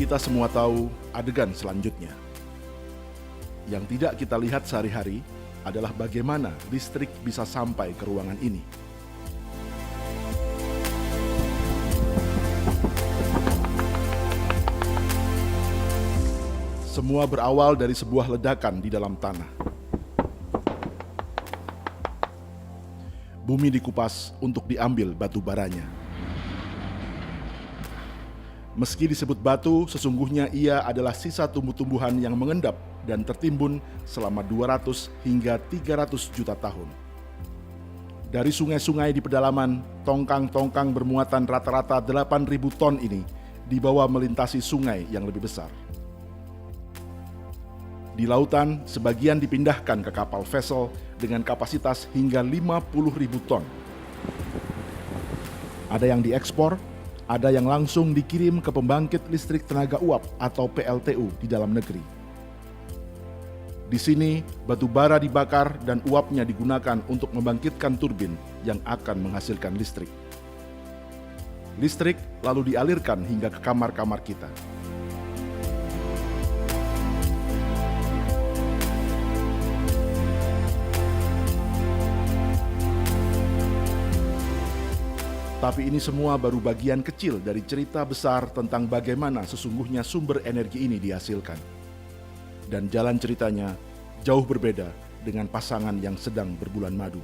kita semua tahu adegan selanjutnya. Yang tidak kita lihat sehari-hari adalah bagaimana listrik bisa sampai ke ruangan ini. Semua berawal dari sebuah ledakan di dalam tanah. Bumi dikupas untuk diambil batu baranya. Meski disebut batu, sesungguhnya ia adalah sisa tumbuh-tumbuhan yang mengendap dan tertimbun selama 200 hingga 300 juta tahun. Dari sungai-sungai di pedalaman, tongkang-tongkang bermuatan rata-rata 8.000 ton ini dibawa melintasi sungai yang lebih besar. Di lautan, sebagian dipindahkan ke kapal vessel dengan kapasitas hingga 50.000 ton. Ada yang diekspor, ada yang langsung dikirim ke pembangkit listrik tenaga uap atau PLTU di dalam negeri. Di sini, batu bara dibakar dan uapnya digunakan untuk membangkitkan turbin yang akan menghasilkan listrik. Listrik lalu dialirkan hingga ke kamar-kamar kita. Tapi ini semua baru bagian kecil dari cerita besar tentang bagaimana sesungguhnya sumber energi ini dihasilkan. Dan jalan ceritanya jauh berbeda dengan pasangan yang sedang berbulan madu.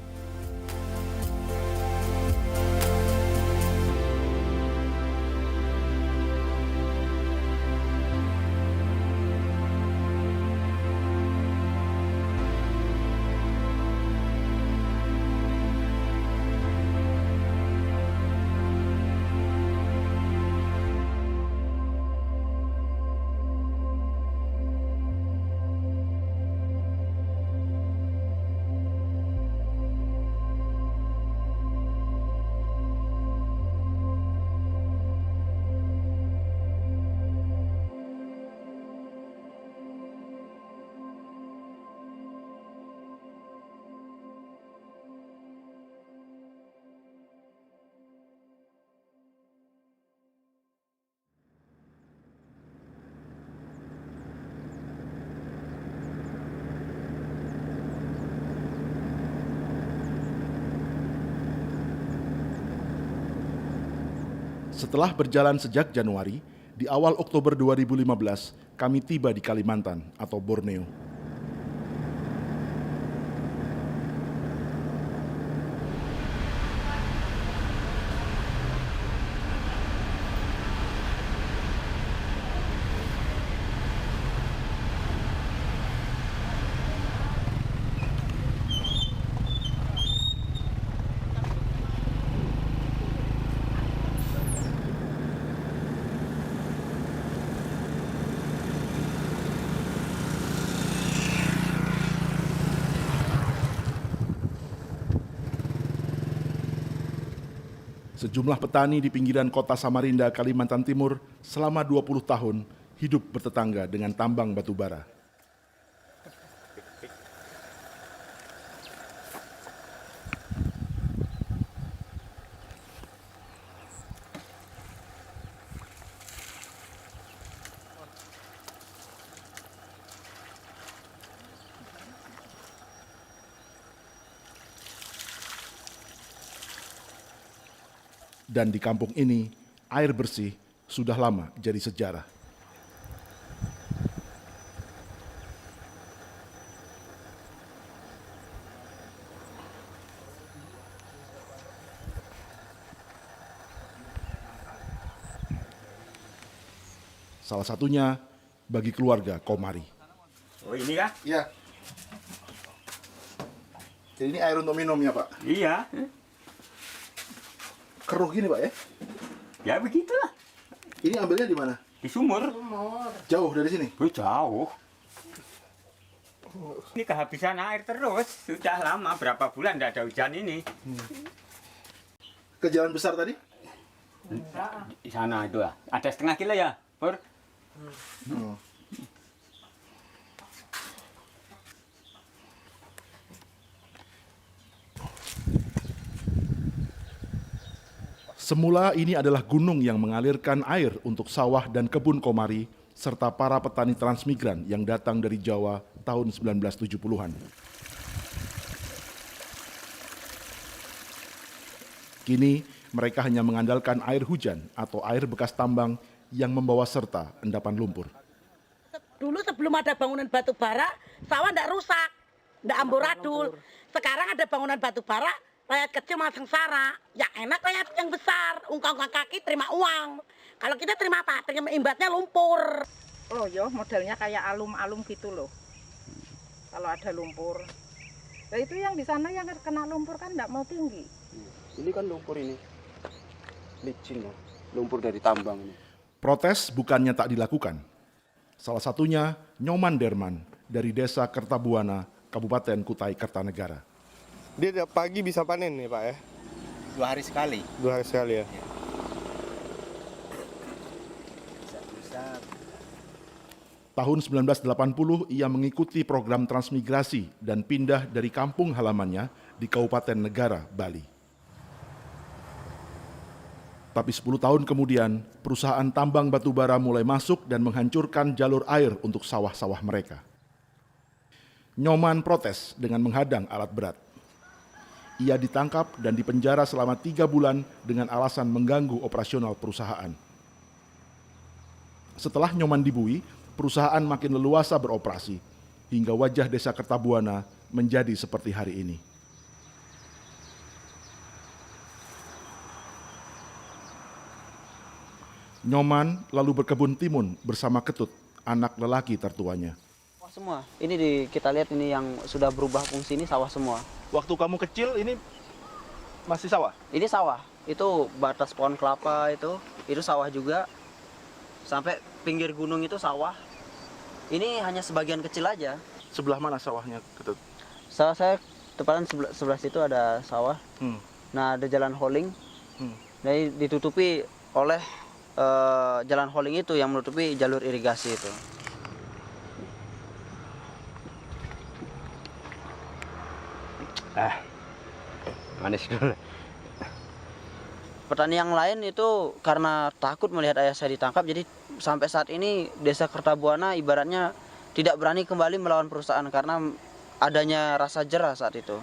Setelah berjalan sejak Januari, di awal Oktober 2015, kami tiba di Kalimantan atau Borneo. Sejumlah petani di pinggiran kota Samarinda, Kalimantan Timur selama 20 tahun hidup bertetangga dengan tambang batu bara. Dan di kampung ini, air bersih sudah lama jadi sejarah. Salah satunya bagi keluarga Komari. Oh ini kah? Iya. Jadi ini air untuk minumnya, Pak? Iya. Keruh gini, Pak, ya? Ya begitulah. Ini ambilnya di mana? Di sumur. Jauh dari sini? Oh, jauh. Ini kehabisan air terus. Sudah lama, berapa bulan tidak ada hujan ini. Ke jalan besar tadi? Di sana itu lah. Ada setengah kilo ya, Pur? Oh. Semula ini adalah gunung yang mengalirkan air untuk sawah dan kebun komari, serta para petani transmigran yang datang dari Jawa tahun 1970-an. Kini, mereka hanya mengandalkan air hujan atau air bekas tambang yang membawa serta endapan lumpur. Dulu sebelum ada bangunan batu bara, sawah ndak rusak, ndak amburadul. Sekarang ada bangunan batu bara, rakyat kecil malah sengsara. Yang enak rakyat yang besar, ungkang-ungkang kaki terima uang. Kalau kita terima apa? Terima imbasnya lumpur. Oh yo, modelnya kayak alum-alum gitu loh. Kalau ada lumpur. Nah itu yang di sana yang kena lumpur kan nggak mau tinggi. Ini kan lumpur ini, licin ya, lumpur dari tambang ini. Protes bukannya tak dilakukan. Salah satunya Nyoman Derman dari Desa Kertabuana, Kabupaten Kutai Kartanegara. Dia tiap pagi bisa panen nih Pak ya? 2 hari sekali. 2 hari sekali ya? Tahun 1980 ia mengikuti program transmigrasi dan pindah dari kampung halamannya di Kabupaten Negara, Bali. Tapi 10 tahun kemudian, perusahaan tambang batubara mulai masuk dan menghancurkan jalur air untuk sawah-sawah mereka. Nyoman protes dengan menghadang alat berat. Ia ditangkap dan dipenjara selama 3 bulan dengan alasan mengganggu operasional perusahaan. Setelah Nyoman dibui, perusahaan makin leluasa beroperasi, hingga wajah Desa Kertabuana menjadi seperti hari ini. Nyoman lalu berkebun timun bersama Ketut, anak lelaki tertuanya. Sawah semua. Ini kita lihat ini yang sudah berubah fungsi ini sawah semua. Waktu kamu kecil ini masih sawah? Ini sawah. Itu batas pohon kelapa itu sawah juga. Sampai pinggir gunung itu sawah. Ini hanya sebagian kecil aja. Sebelah mana sawahnya Ketut? Sawah saya tepatan sebelah situ ada sawah. Nah ada jalan holing. Jadi ditutupi oleh jalan holing itu yang menutupi jalur irigasi itu. Manis dulu. Petani yang lain itu karena takut melihat ayah saya ditangkap, jadi sampai saat ini Desa Kertabuana ibaratnya tidak berani kembali melawan perusahaan karena adanya rasa jera saat itu.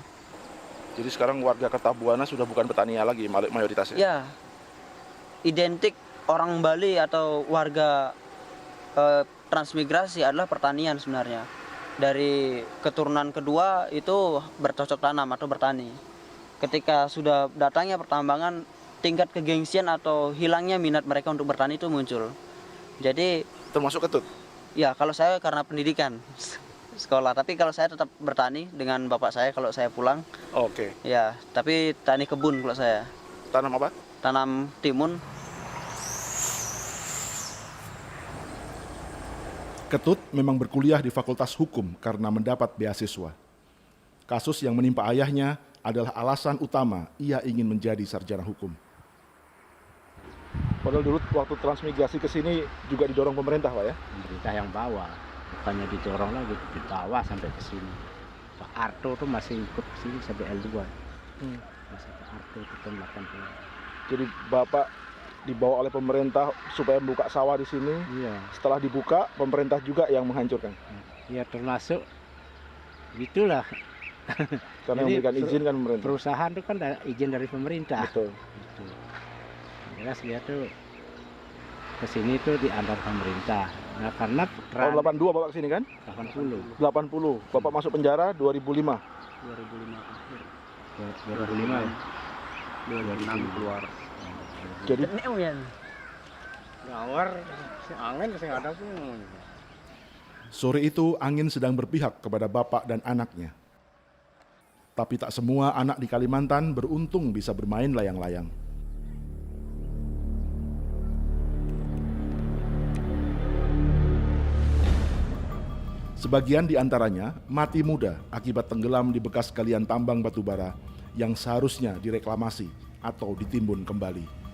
Jadi sekarang warga Kertabuana sudah bukan petani lagi mayoritasnya? Ya, identik orang Bali atau warga transmigrasi adalah pertanian sebenarnya. Dari keturunan kedua itu bercocok tanam atau bertani. Ketika sudah datangnya pertambangan, tingkat kegengsian atau hilangnya minat mereka untuk bertani itu muncul. Jadi Termasuk Ketut? ya kalau saya karena pendidikan sekolah, tapi kalau saya tetap bertani dengan bapak saya kalau saya pulang. Oke. Ya, tapi tani kebun kalau saya. Tanam apa? Tanam timun. Ketut memang berkuliah di Fakultas Hukum karena mendapat beasiswa. Kasus yang menimpa ayahnya adalah alasan utama ia ingin menjadi sarjana hukum. Padahal dulu waktu transmigrasi ke sini juga didorong pemerintah Pak ya? Pemerintah yang bawa, bukannya didorong lagi, dibawa sampai ke sini. Pak Arto tuh masih ikut ke sini sampai L2. Masih Pak Arto itu tahun 80. Jadi Bapak dibawa oleh pemerintah supaya membuka sawah di sini. Iya. Setelah dibuka, pemerintah juga yang menghancurkan. Ya termasuk gitulah. Karena yang Jadi, memberikan izin kan pemerintah. Perusahaan itu kan ada izin dari pemerintah. Betul. Gitu. Jelas dia tuh ke sini tuh diantar pemerintah. Nah karena Tahun 82 Bapak kesini kan? 80. 80. Bapak masuk penjara 2005. 2005 akhir. 2005 ya. 2006 keluar. Jadi Sore itu angin sedang berpihak kepada bapak dan anaknya. Tapi tak semua anak di Kalimantan beruntung bisa bermain layang-layang. Sebagian di antaranya mati muda akibat tenggelam di bekas galian tambang batubara yang seharusnya direklamasi atau ditimbun kembali.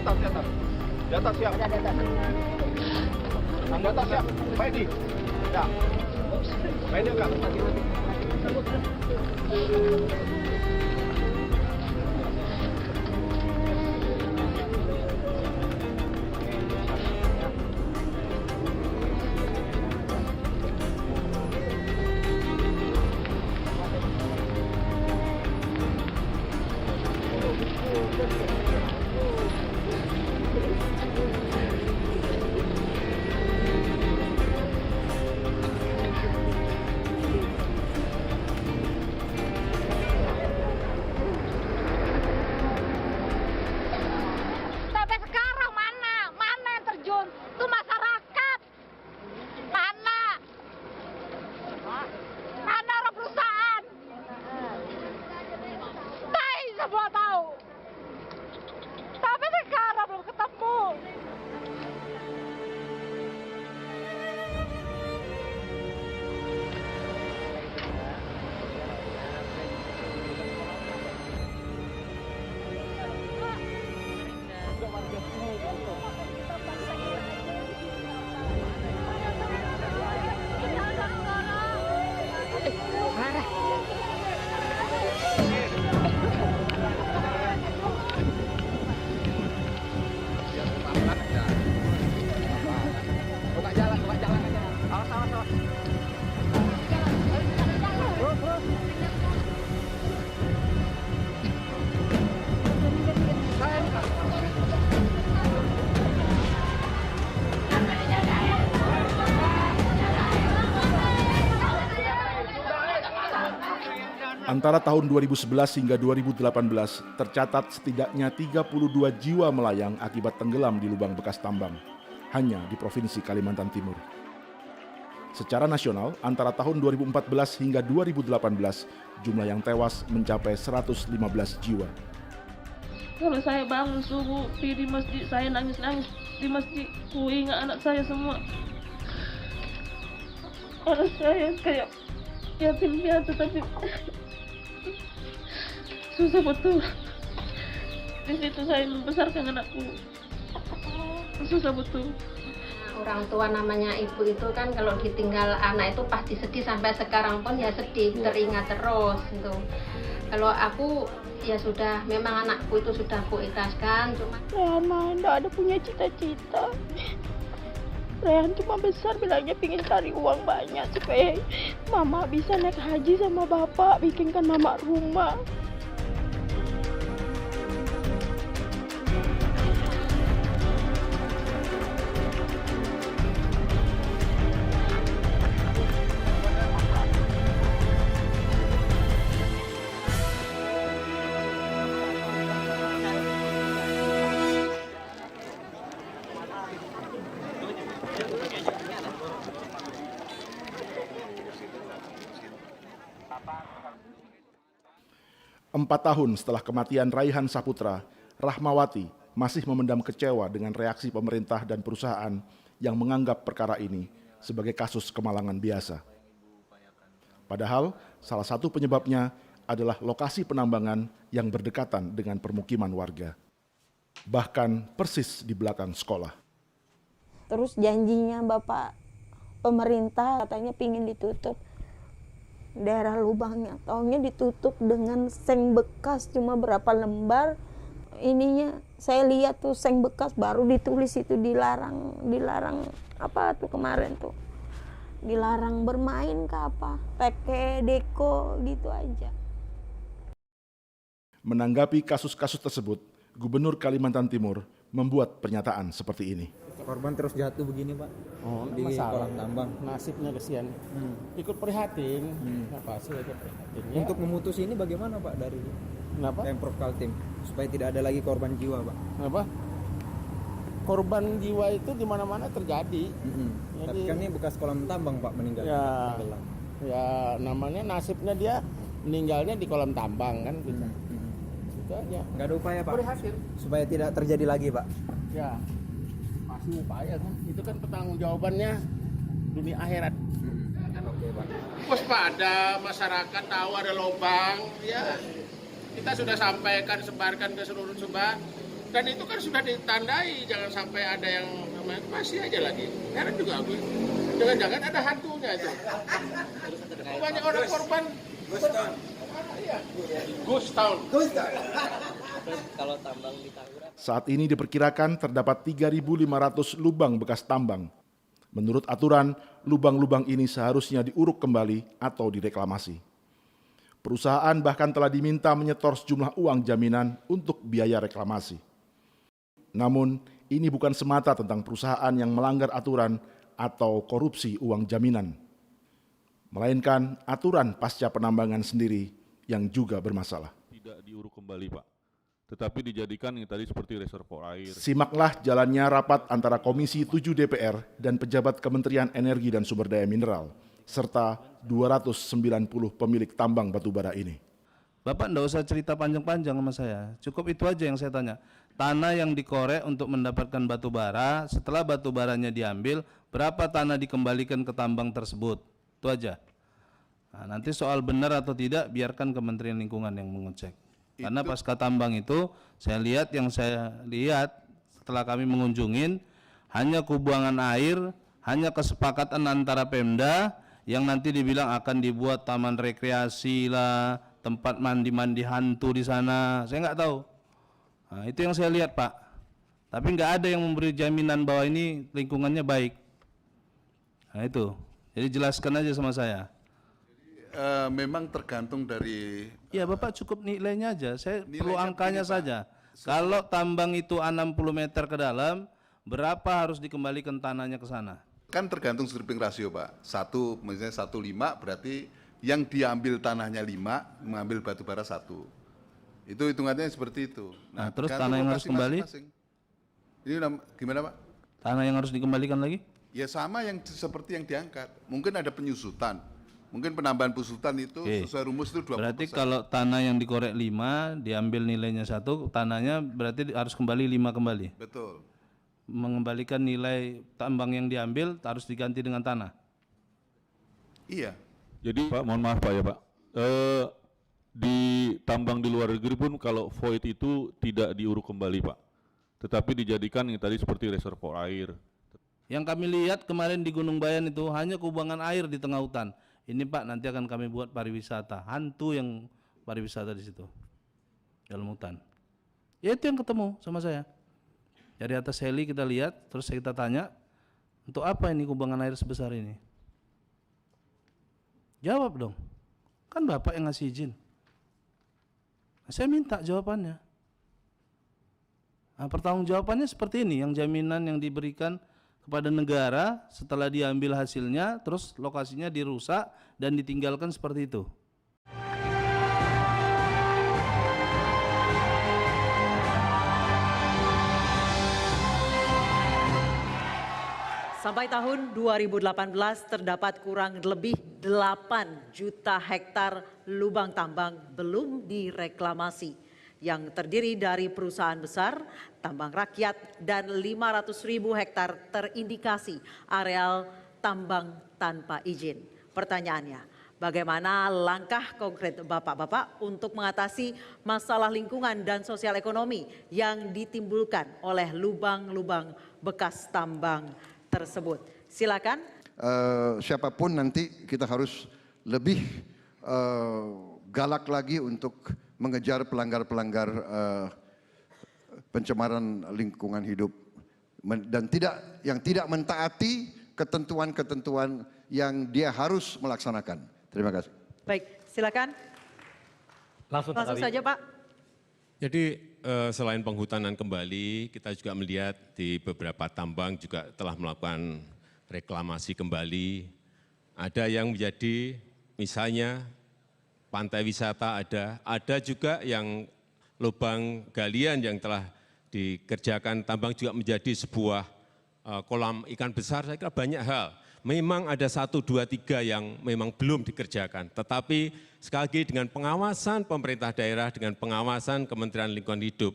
atas, di atas. Di atas siap. Di atas siap. Pak Edi. Ya. Pak Edi enggak? Sampai sekarang mana yang terjun? Itu masyarakat. Mana orang perusahaan? Tai semua tahu. Sampai sekarang belum ketemu. Antara tahun 2011 hingga 2018 tercatat setidaknya 32 jiwa melayang akibat tenggelam di lubang bekas tambang, hanya di Provinsi Kalimantan Timur. Secara nasional, antara tahun 2014 hingga 2018, jumlah yang tewas mencapai 115 jiwa. Kalau saya bangun subuh, di masjid, saya nangis-nangis di masjid, ku ingat anak saya semua. Anak saya kayak yatim piatu, tapi susah betul. Di situ saya membesarkan anakku, susah betul. Orang tua namanya ibu itu kan kalau ditinggal anak itu pasti sedih, sampai sekarang pun ya sedih, teringat terus gitu. Kalau aku ya sudah, memang anakku itu sudah aku ikhlaskan, cuma Rehan tidak ada punya cita-cita. Rehan cuma besar bilangnya pingin cari uang banyak supaya mama bisa naik haji sama bapak, bikinkan mama rumah. Empat tahun setelah kematian Raihan Saputra, Rahmawati masih memendam kecewa dengan reaksi pemerintah dan perusahaan yang menganggap perkara ini sebagai kasus kemalangan biasa. Padahal salah satu penyebabnya adalah lokasi penambangan yang berdekatan dengan permukiman warga. Bahkan persis di belakang sekolah. Terus janjinya Bapak pemerintah katanya pingin ditutup daerah lubangnya, taunya ditutup dengan seng bekas cuma berapa lembar. Ininya saya lihat tuh seng bekas baru ditulis itu dilarang apa tuh kemarin tuh, dilarang bermain ke apa, pakai deko gitu aja. Menanggapi kasus-kasus tersebut, Gubernur Kalimantan Timur membuat pernyataan seperti ini. Korban terus jatuh begini Pak, di kolam tambang. Nasibnya kesian. Ikut prihatin. Apa sih ikut prihatin? Ya. Untuk memutus ini bagaimana Pak dari Pemprov Kaltim supaya tidak ada lagi korban jiwa Pak? Kenapa? Korban jiwa itu di mana-mana terjadi. Jadi, tapi kan ini bekas kolam tambang Pak meninggal. Ya namanya nasibnya dia meninggalnya di kolam tambang kan gitu. Itu aja. Nggak ada upaya Pak prihatin supaya tidak terjadi lagi Pak? Ya. Upaya kan itu kan pertanggungjawabannya dunia akhirat. Oke Pak. Waspada, masyarakat tahu ada lubang ya, kita sudah sampaikan, sebarkan ke seluruh Sumba, Dan itu kan sudah ditandai, jangan sampai ada yang masih aja lagi. Heran juga aku. Jangan-jangan ada hantunya itu. Banyak orang korban. Ghost Town. Kalau tambang di Tangerang. Saat ini diperkirakan terdapat 3.500 lubang bekas tambang. Menurut aturan, lubang-lubang ini seharusnya diuruk kembali atau direklamasi. Perusahaan bahkan telah diminta menyetor sejumlah uang jaminan untuk biaya reklamasi. Namun, ini bukan semata tentang perusahaan yang melanggar aturan atau korupsi uang jaminan, melainkan aturan pasca penambangan sendiri yang juga bermasalah. Tidak diuruk kembali, Pak, tetapi dijadikan yang tadi seperti reservoir air. Simaklah jalannya rapat antara Komisi 7 DPR dan pejabat Kementerian Energi dan Sumber Daya Mineral, serta 290 pemilik tambang batubara ini. Bapak enggak usah cerita panjang-panjang sama saya, cukup itu aja yang saya tanya. Tanah yang dikorek untuk mendapatkan batu bara, setelah batu baranya diambil, berapa tanah dikembalikan ke tambang tersebut? Itu aja. Nah, nanti soal benar atau tidak, biarkan Kementerian Lingkungan yang mengecek. Karena pasca tambang itu, saya lihat setelah kami mengunjungin, hanya kubuangan air, hanya kesepakatan antara Pemda, yang nanti dibilang akan dibuat taman rekreasi lah, tempat mandi-mandi hantu di sana, saya nggak tahu. Nah, itu yang saya lihat, Pak. Tapi nggak ada yang memberi jaminan bahwa ini lingkungannya baik. Nah itu, jadi jelaskan aja sama saya. Memang tergantung dari... Ya Bapak cukup nilainya aja, saya perlu angkanya saja. Kalau tambang itu 60 meter ke dalam, berapa harus dikembalikan tanahnya ke sana? Kan tergantung stripping rasio, Pak. Misalnya 1:5 berarti yang diambil tanahnya 5, mengambil batu bara 1. Itu hitungannya seperti itu. Nah terus tanah yang harus kembali? Ini gimana, Pak? Tanah yang harus dikembalikan lagi? Ya sama yang seperti yang diangkat. Mungkin ada penyusutan. Mungkin penambahan penyusutan itu sesuai rumus itu 20%. Berarti kalau tanah yang dikorek 5, diambil nilainya 1, tanahnya berarti harus kembali 5 kembali? Betul. Mengembalikan nilai tambang yang diambil harus diganti dengan tanah? Iya. Jadi Pak, mohon maaf Pak ya Pak, di tambang di luar negeri pun kalau void itu tidak diuruk kembali Pak, tetapi dijadikan yang tadi seperti reservoir air. Yang kami lihat kemarin di Gunung Bayan itu hanya kubangan air di tengah hutan. Ini Pak, nanti akan kami buat pariwisata, hantu yang pariwisata di situ, dalam hutan. Ya itu yang ketemu sama saya. Dari atas heli kita lihat, terus kita tanya, untuk apa ini kubangan air sebesar ini? Jawab dong, kan Bapak yang ngasih izin. Nah, saya minta jawabannya. Nah, pertanggungjawabannya seperti ini, yang jaminan yang diberikan kepada negara setelah diambil hasilnya, terus lokasinya dirusak dan ditinggalkan seperti itu. Sampai tahun 2018 terdapat kurang lebih 8 juta hektar lubang tambang belum direklamasi yang terdiri dari perusahaan besar, tambang rakyat, dan 500.000 hektar terindikasi areal tambang tanpa izin. Pertanyaannya, bagaimana langkah konkret Bapak-Bapak untuk mengatasi masalah lingkungan dan sosial ekonomi yang ditimbulkan oleh lubang-lubang bekas tambang tersebut? Silakan. Siapapun nanti kita harus lebih galak lagi untuk mengejar pelanggar-pelanggar pencemaran lingkungan hidup dan yang tidak mentaati ketentuan-ketentuan yang dia harus melaksanakan. Terima kasih. Baik, silakan. Langsung saja Pak. Jadi selain penghutanan kembali, kita juga melihat di beberapa tambang juga telah melakukan reklamasi kembali. Ada yang menjadi misalnya pantai wisata ada juga yang lubang galian yang telah dikerjakan tambang juga menjadi sebuah kolam ikan besar. Saya kira banyak hal. Memang ada 1, 2, 3 yang memang belum dikerjakan. Tetapi sekali lagi dengan pengawasan pemerintah daerah, dengan pengawasan Kementerian Lingkungan Hidup,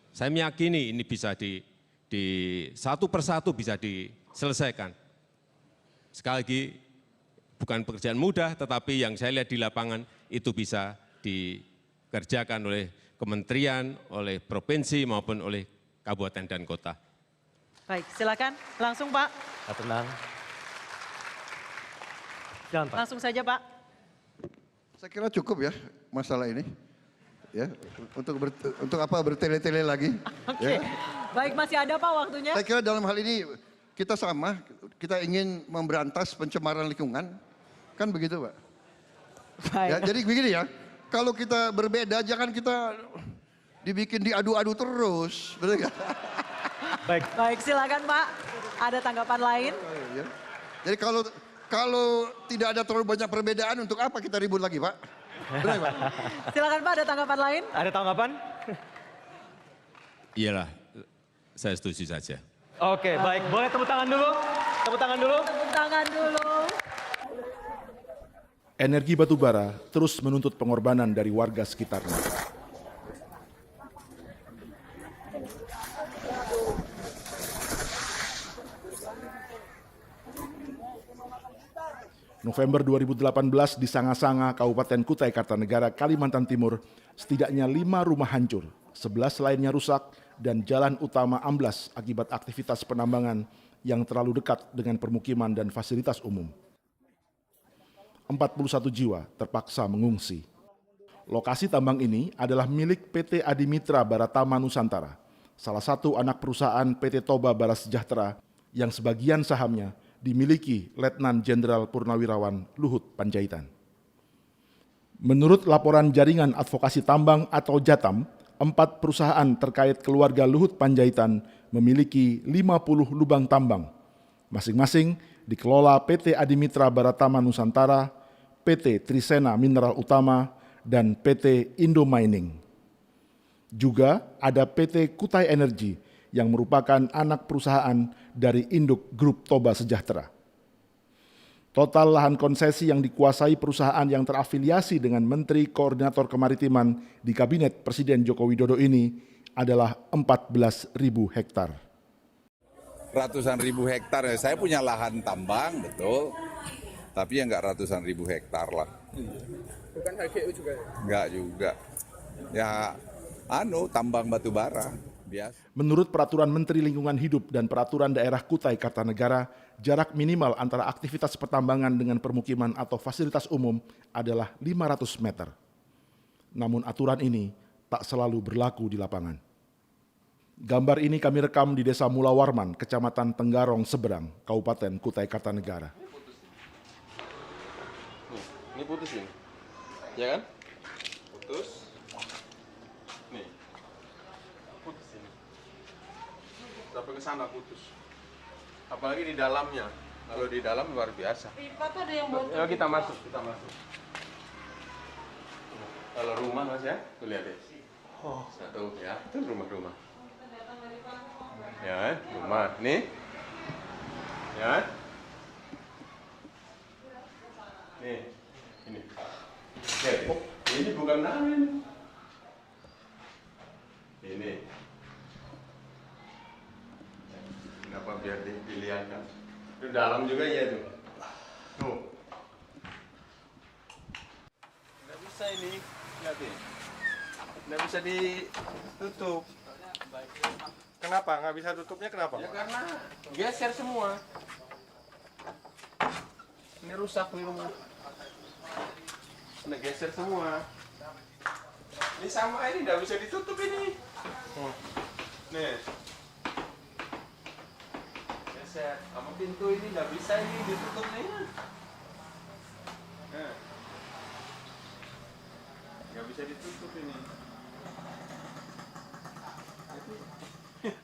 saya meyakini ini bisa di satu persatu bisa diselesaikan. Sekali lagi, bukan pekerjaan mudah, tetapi yang saya lihat di lapangan itu bisa dikerjakan oleh kementerian, oleh provinsi maupun oleh kabupaten dan kota. Baik, silakan langsung Pak. Tenang. Jangan Pak. Langsung saja Pak. Saya kira cukup ya masalah ini. Ya, untuk apa bertele-tele lagi? Oke. Ya. Baik, masih ada Pak waktunya. Saya kira dalam hal ini kita sama, kita ingin memberantas pencemaran lingkungan, kan begitu Pak? Ya, jadi begini ya, kalau kita berbeda jangan kita dibikin diadu-adu terus, betul nggak? Baik, silakan Pak. Ada tanggapan lain? Ya. Jadi kalau tidak ada terlalu banyak perbedaan, untuk apa kita ribut lagi Pak? Benar, Pak? Silakan Pak, ada tanggapan lain? Ada tanggapan? Iyalah, saya setuju saja. Oke, baik. Boleh tepuk tangan dulu? Tepuk tangan dulu? Tepuk tangan dulu. Energi batubara terus menuntut pengorbanan dari warga sekitarnya. November 2018 di Sanga-Sanga, Kabupaten Kutai Kartanegara, Kalimantan Timur, setidaknya 5 rumah hancur, 11 lainnya rusak, dan jalan utama amblas akibat aktivitas penambangan yang terlalu dekat dengan permukiman dan fasilitas umum. 41 jiwa terpaksa mengungsi. Lokasi tambang ini adalah milik PT Adimitra Baratama Nusantara, salah satu anak perusahaan PT Toba Bara Sejahtera yang sebagian sahamnya dimiliki Letnan Jenderal Purnawirawan Luhut Panjaitan. Menurut laporan Jaringan Advokasi Tambang atau JATAM, 4 perusahaan terkait keluarga Luhut Panjaitan memiliki 50 lubang tambang. Masing-masing dikelola PT Adimitra Baratama Nusantara, PT Trisena Mineral Utama, dan PT Indo Mining. Juga ada PT Kutai Energi yang merupakan anak perusahaan dari induk grup Toba Sejahtera. Total lahan konsesi yang dikuasai perusahaan yang terafiliasi dengan Menteri Koordinator Kemaritiman di Kabinet Presiden Joko Widodo ini adalah 14.000 hektar. Ratusan ribu hektar, saya punya lahan tambang, betul. Tapi ya nggak ratusan ribu hektar lah. Bukan HGU juga ya? Nggak juga. Ya, tambang batu bara. Biasa. Menurut Peraturan Menteri Lingkungan Hidup dan Peraturan Daerah Kutai Kartanegara, jarak minimal antara aktivitas pertambangan dengan permukiman atau fasilitas umum adalah 500 meter. Namun aturan ini tak selalu berlaku di lapangan. Gambar ini kami rekam di Desa Mulawarman, Kecamatan Tenggarong, Seberang, Kabupaten Kutai Kartanegara. Ini putus ini, ya kan? Putus. Nih, putus ini. Sampai ke sana putus. Apalagi di dalamnya. Kalau di dalam luar biasa. Pipa tuh ada yang bocor. Ya kita masuk. Kalau rumah Mas ya, tuh lihat deh. Oh, satu ya, itu rumah-rumah. Ya, rumah. Nih. Ya. Nih. Ini. Ini bukan angin. Ini. Kenapa biar dilihat kan? Itu dalam juga ya tuh. Tuh. Nggak bisa ini, lihat nih. Nggak bisa ditutup. Kenapa? Nggak bisa tutupnya kenapa? Ya karena geser semua. Ini rusak nih rumah. Udah geser semua. Ini sama ini nggak bisa ditutup ini. Nih. Geser. Sama pintu ini nggak bisa ini ditutup nih. Nah. Nggak bisa ditutup ini.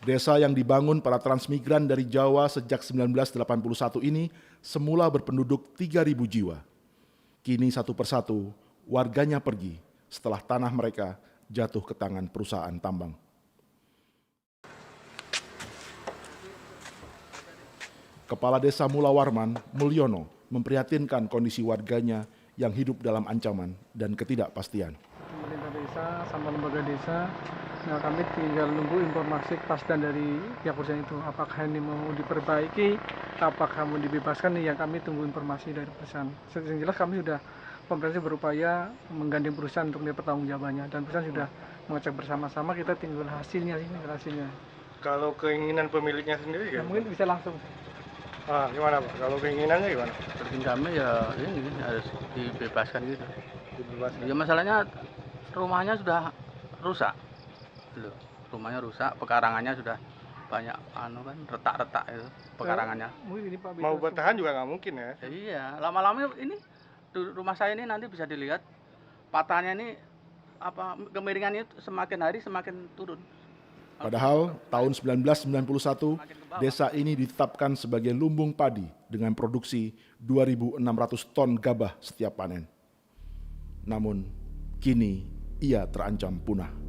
Desa yang dibangun para transmigran dari Jawa sejak 1981 ini semula berpenduduk 3.000 jiwa. Kini satu persatu warganya pergi setelah tanah mereka jatuh ke tangan perusahaan tambang. Kepala Desa Mulawarman, Mulyono, memprihatinkan kondisi warganya yang hidup dalam ancaman dan ketidakpastian. Pemerintah desa sama lembaga desa, nah kami tinggal nunggu informasi kepastian dari pihak perusahaan itu. Apakah ini mau diperbaiki, apakah mau dibebaskan, yang kami tunggu informasi dari perusahaan. Yang jelas kami sudah, pemerintah berupaya menggandeng perusahaan untuk bertanggung jawabannya, dan perusahaan sudah mengecek bersama-sama, kita tinggal hasilnya ini, hasilnya. Kalau keinginan pemiliknya sendiri kan? Mungkin bisa langsung. Gimana Pak? Kalau keinginannya gimana? Keinginan kami ya ini harus dibebaskan gitu. Dibebaskan. Ya masalahnya rumahnya sudah rusak. Loh, rumahnya rusak, pekarangannya sudah banyak retak-retak itu pekarangannya. Mau bertahan juga nggak mungkin ya? Iya, lama-lama ini rumah saya ini nanti bisa dilihat patahnya ini kemiringannya semakin hari semakin turun. Padahal tahun 1991, desa ini ditetapkan sebagai lumbung padi dengan produksi 2.600 ton gabah setiap panen. Namun, kini ia terancam punah.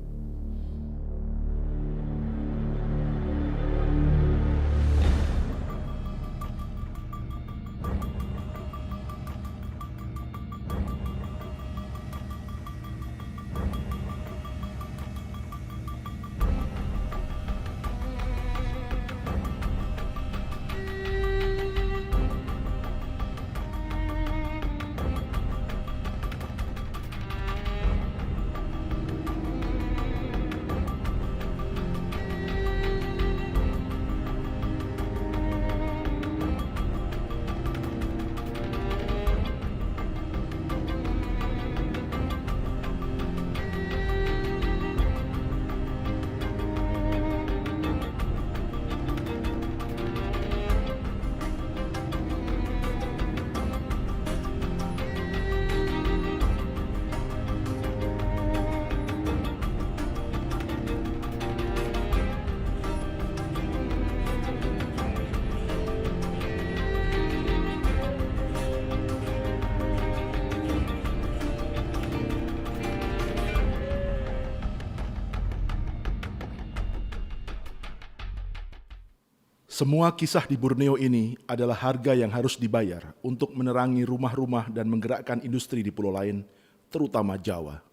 Semua kisah di Borneo ini adalah harga yang harus dibayar untuk menerangi rumah-rumah dan menggerakkan industri di pulau lain, terutama Jawa.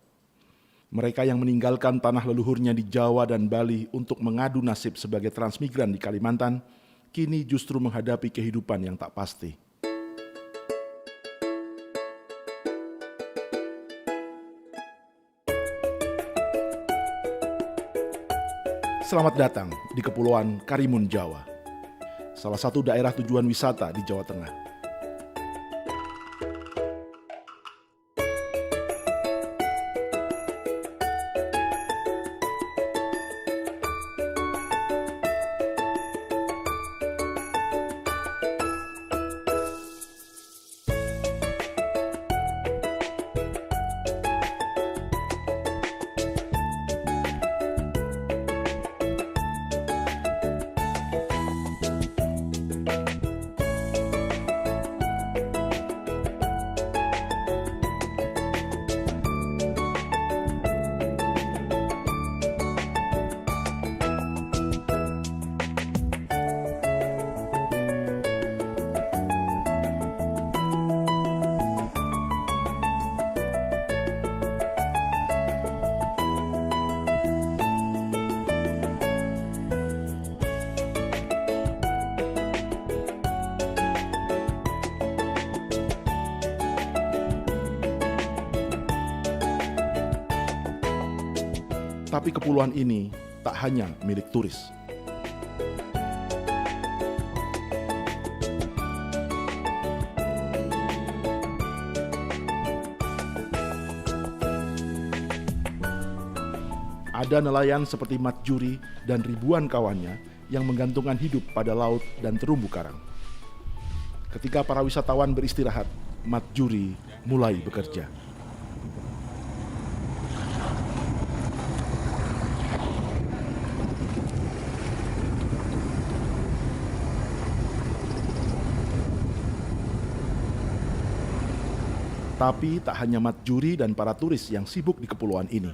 Mereka yang meninggalkan tanah leluhurnya di Jawa dan Bali untuk mengadu nasib sebagai transmigran di Kalimantan, kini justru menghadapi kehidupan yang tak pasti. Selamat datang di Kepulauan Karimun, Jawa. Salah satu daerah tujuan wisata di Jawa Tengah. Tapi kepulauan ini tak hanya milik turis. Ada nelayan seperti Mat Juri dan ribuan kawannya yang menggantungkan hidup pada laut dan terumbu karang. Ketika para wisatawan beristirahat, Mat Juri mulai bekerja. Tapi tak hanya Mat Juri dan para turis yang sibuk di kepulauan ini.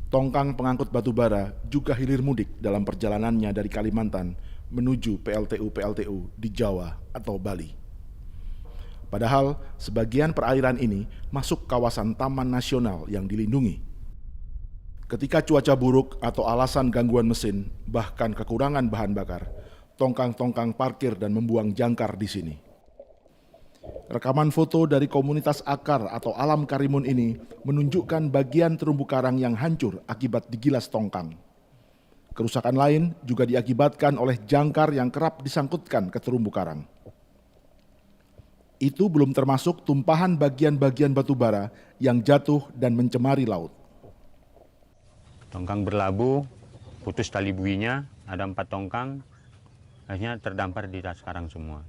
Tongkang pengangkut batu bara juga hilir mudik dalam perjalanannya dari Kalimantan menuju PLTU-PLTU di Jawa atau Bali. Padahal sebagian perairan ini masuk kawasan taman nasional yang dilindungi. Ketika cuaca buruk atau alasan gangguan mesin, bahkan kekurangan bahan bakar, tongkang-tongkang parkir dan membuang jangkar di sini. Rekaman foto dari komunitas Akar atau Alam Karimun ini menunjukkan bagian terumbu karang yang hancur akibat digilas tongkang. Kerusakan lain juga diakibatkan oleh jangkar yang kerap disangkutkan ke terumbu karang. Itu belum termasuk tumpahan bagian-bagian batu bara yang jatuh dan mencemari laut. Tongkang berlabuh, putus tali buinya, ada 4 tongkang, akhirnya terdampar di tas karang semua.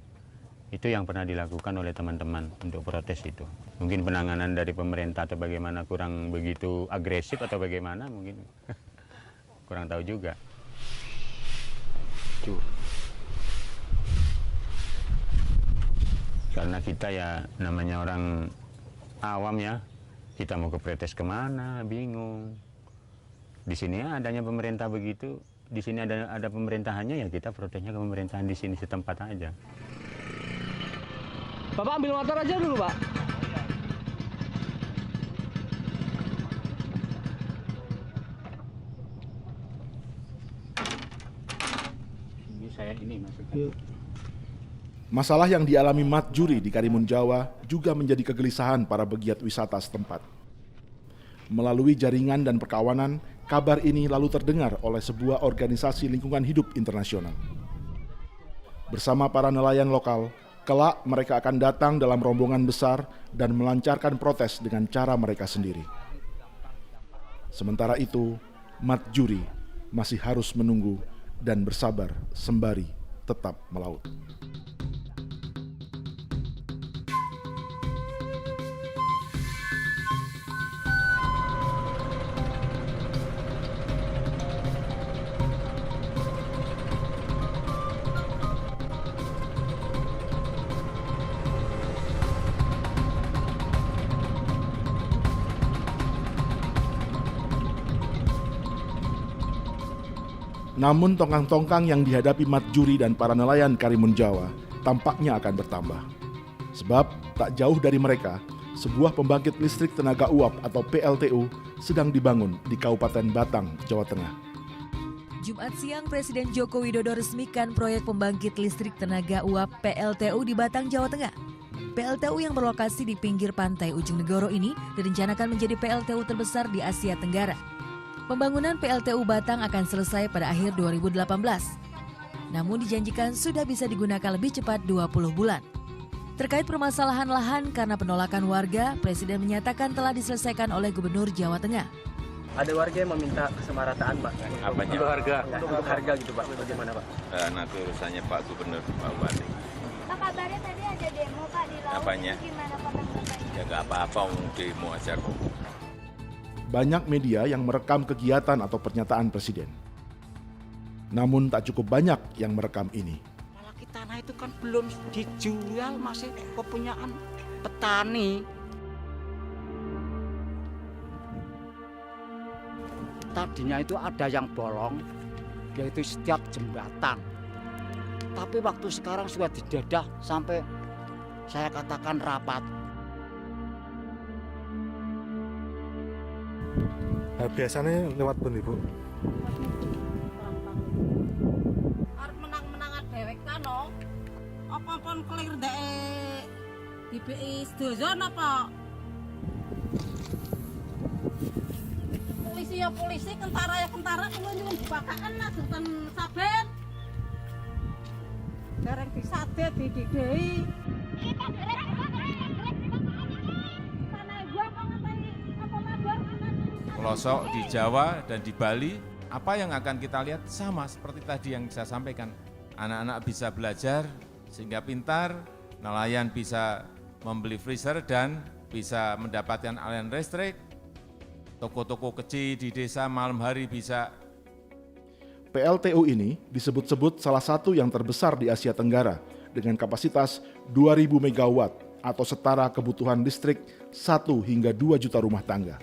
Itu yang pernah dilakukan oleh teman-teman untuk protes itu. Mungkin penanganan dari pemerintah atau bagaimana kurang begitu agresif atau bagaimana mungkin kurang tahu juga. Karena kita ya namanya orang awam ya, kita mau ke protes kemana, bingung. Di sini ya adanya pemerintah begitu, di sini ada pemerintahannya ya kita protesnya ke pemerintahan di sini setempat aja. Bapak ambil motor aja dulu, Pak. Ini saya ini maksudnya. Masalah yang dialami Mat Juri di Karimun Jawa juga menjadi kegelisahan para pegiat wisata setempat. Melalui jaringan dan perkawanan, kabar ini lalu terdengar oleh sebuah organisasi lingkungan hidup internasional. Bersama para nelayan lokal, kelak mereka akan datang dalam rombongan besar dan melancarkan protes dengan cara mereka sendiri. Sementara itu, Mat Juri masih harus menunggu dan bersabar sembari tetap melaut. Namun tongkang-tongkang yang dihadapi Mat Juri dan para nelayan Karimun Jawa tampaknya akan bertambah. Sebab tak jauh dari mereka, sebuah pembangkit listrik tenaga uap atau PLTU sedang dibangun di Kabupaten Batang, Jawa Tengah. Jumat siang, Presiden Joko Widodo resmikan proyek pembangkit listrik tenaga uap PLTU di Batang, Jawa Tengah. PLTU yang berlokasi di pinggir pantai Ujung Negoro ini direncanakan menjadi PLTU terbesar di Asia Tenggara. Pembangunan PLTU Batang akan selesai pada akhir 2018. Namun dijanjikan sudah bisa digunakan lebih cepat 20 bulan. Terkait permasalahan lahan karena penolakan warga, Presiden menyatakan telah diselesaikan oleh Gubernur Jawa Tengah. Ada warga yang meminta kesemarataan, Pak. Apanya? Untuk harga. Untuk harga gitu, Pak. Bagaimana, Pak? Nanti urusannya Pak Gubernur, Pak Bupati. Pak, kabarnya tadi ada demo, Pak, di laut. Apanya? Gimana, Pak? Ya nggak apa-apa, demo aja kok. Banyak media yang merekam kegiatan atau pernyataan Presiden. Namun tak cukup banyak yang merekam ini. Apalagi tanah itu kan belum dijual, masih kepunyaan petani. Tadinya itu ada yang bolong, yaitu setiap jembatan. Tapi waktu sekarang sudah didadah sampai saya katakan rapat. Biasanya lewat pundi, Bu? Arep menang-menangan dhewek kan no. Apa pun clear dek DPI sedoyo napa? Polisi ya polisi, tentara ya tentara, kulo nyuwun dibakaken lah dinten saben. Dereng disade dididhi. Pelosok di Jawa dan di Bali, apa yang akan kita lihat sama seperti tadi yang saya sampaikan. Anak-anak bisa belajar sehingga pintar, nelayan bisa membeli freezer dan bisa mendapatkan aliran listrik, toko-toko kecil di desa malam hari bisa. PLTU ini disebut-sebut salah satu yang terbesar di Asia Tenggara dengan kapasitas 2.000 MW atau setara kebutuhan listrik 1 hingga 2 juta rumah tangga.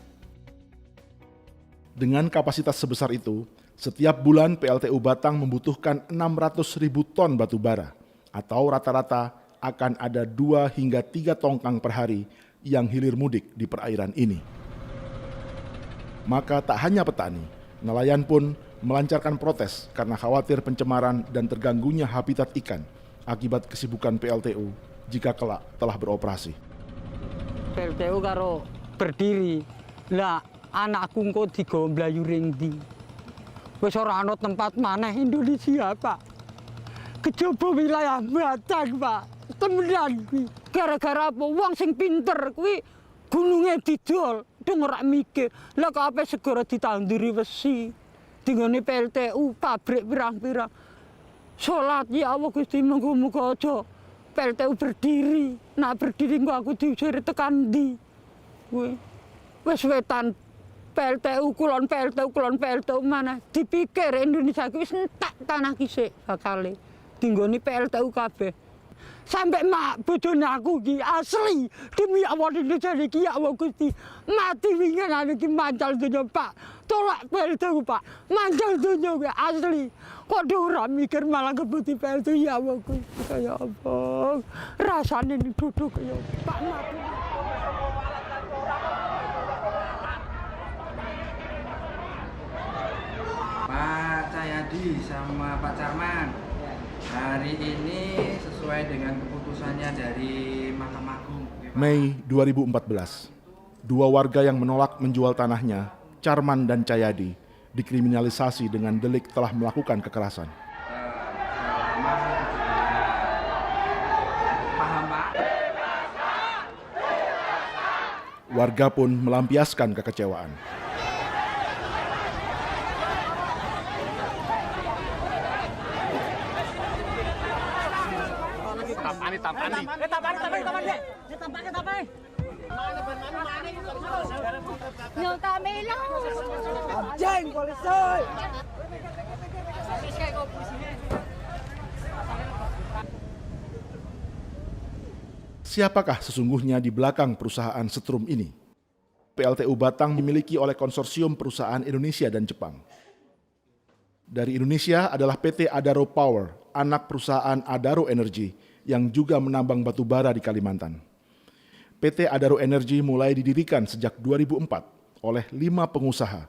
Dengan kapasitas sebesar itu, setiap bulan PLTU Batang membutuhkan 600.000 ton batu bara atau rata-rata akan ada 2 hingga 3 tongkang per hari yang hilir mudik di perairan ini. Maka tak hanya petani, nelayan pun melancarkan protes karena khawatir pencemaran dan terganggunya habitat ikan akibat kesibukan PLTU jika kelak telah beroperasi. PLTU karo berdiri, lah anakku kok digawa mlayu ring ndi. Wis ora ana tempat maneh Indonesia, Pak. Kejaba wilayah Batak, Pak. Temenan kuwi. Gara-gara apa wong sing pinter kuwi gununge didol, dong ora mikir. Lah kok ape segera ditanduri wesi. Dinggone PLTU pabrik pirang-pirang. Salat ya Allah Gusti muga-muga aja PLTU berdiri. Nak berdiri kok aku diusir tekan ndi. Kuwi wis wetan PLTU kulon PLTU mana dipikir Indonesia kuwi wis entek tanah kisik bakale. Dinggone PLTU kabeh. Sampai mak bojone aku ki asli demi Allah Indonesia iki ya Allah Gusti. Mati wingi iki mancal donya Pak. Tolak PLTU Pak. Mancal donya kuwi asli. Kok ora mikir malah kebuti PLTU ya Allah Gusti. Ya Allah. Rasane duduk ya Pak mati. Pak Cahyadi sama Pak Carman, hari ini sesuai dengan keputusannya dari Mahkamah Agung. Mei 2014, dua warga yang menolak menjual tanahnya, Carman dan Cahyadi, dikriminalisasi dengan delik telah melakukan kekerasan. Warga pun melampiaskan kekecewaan. Siapakah sesungguhnya di belakang perusahaan setrum ini? PLTU Batang dimiliki oleh konsorsium perusahaan Indonesia dan Jepang. Dari Indonesia adalah PT Adaro Power, anak perusahaan Adaro Energy, yang juga menambang batu bara di Kalimantan. PT Adaro Energy mulai didirikan sejak 2004 oleh 5 pengusaha,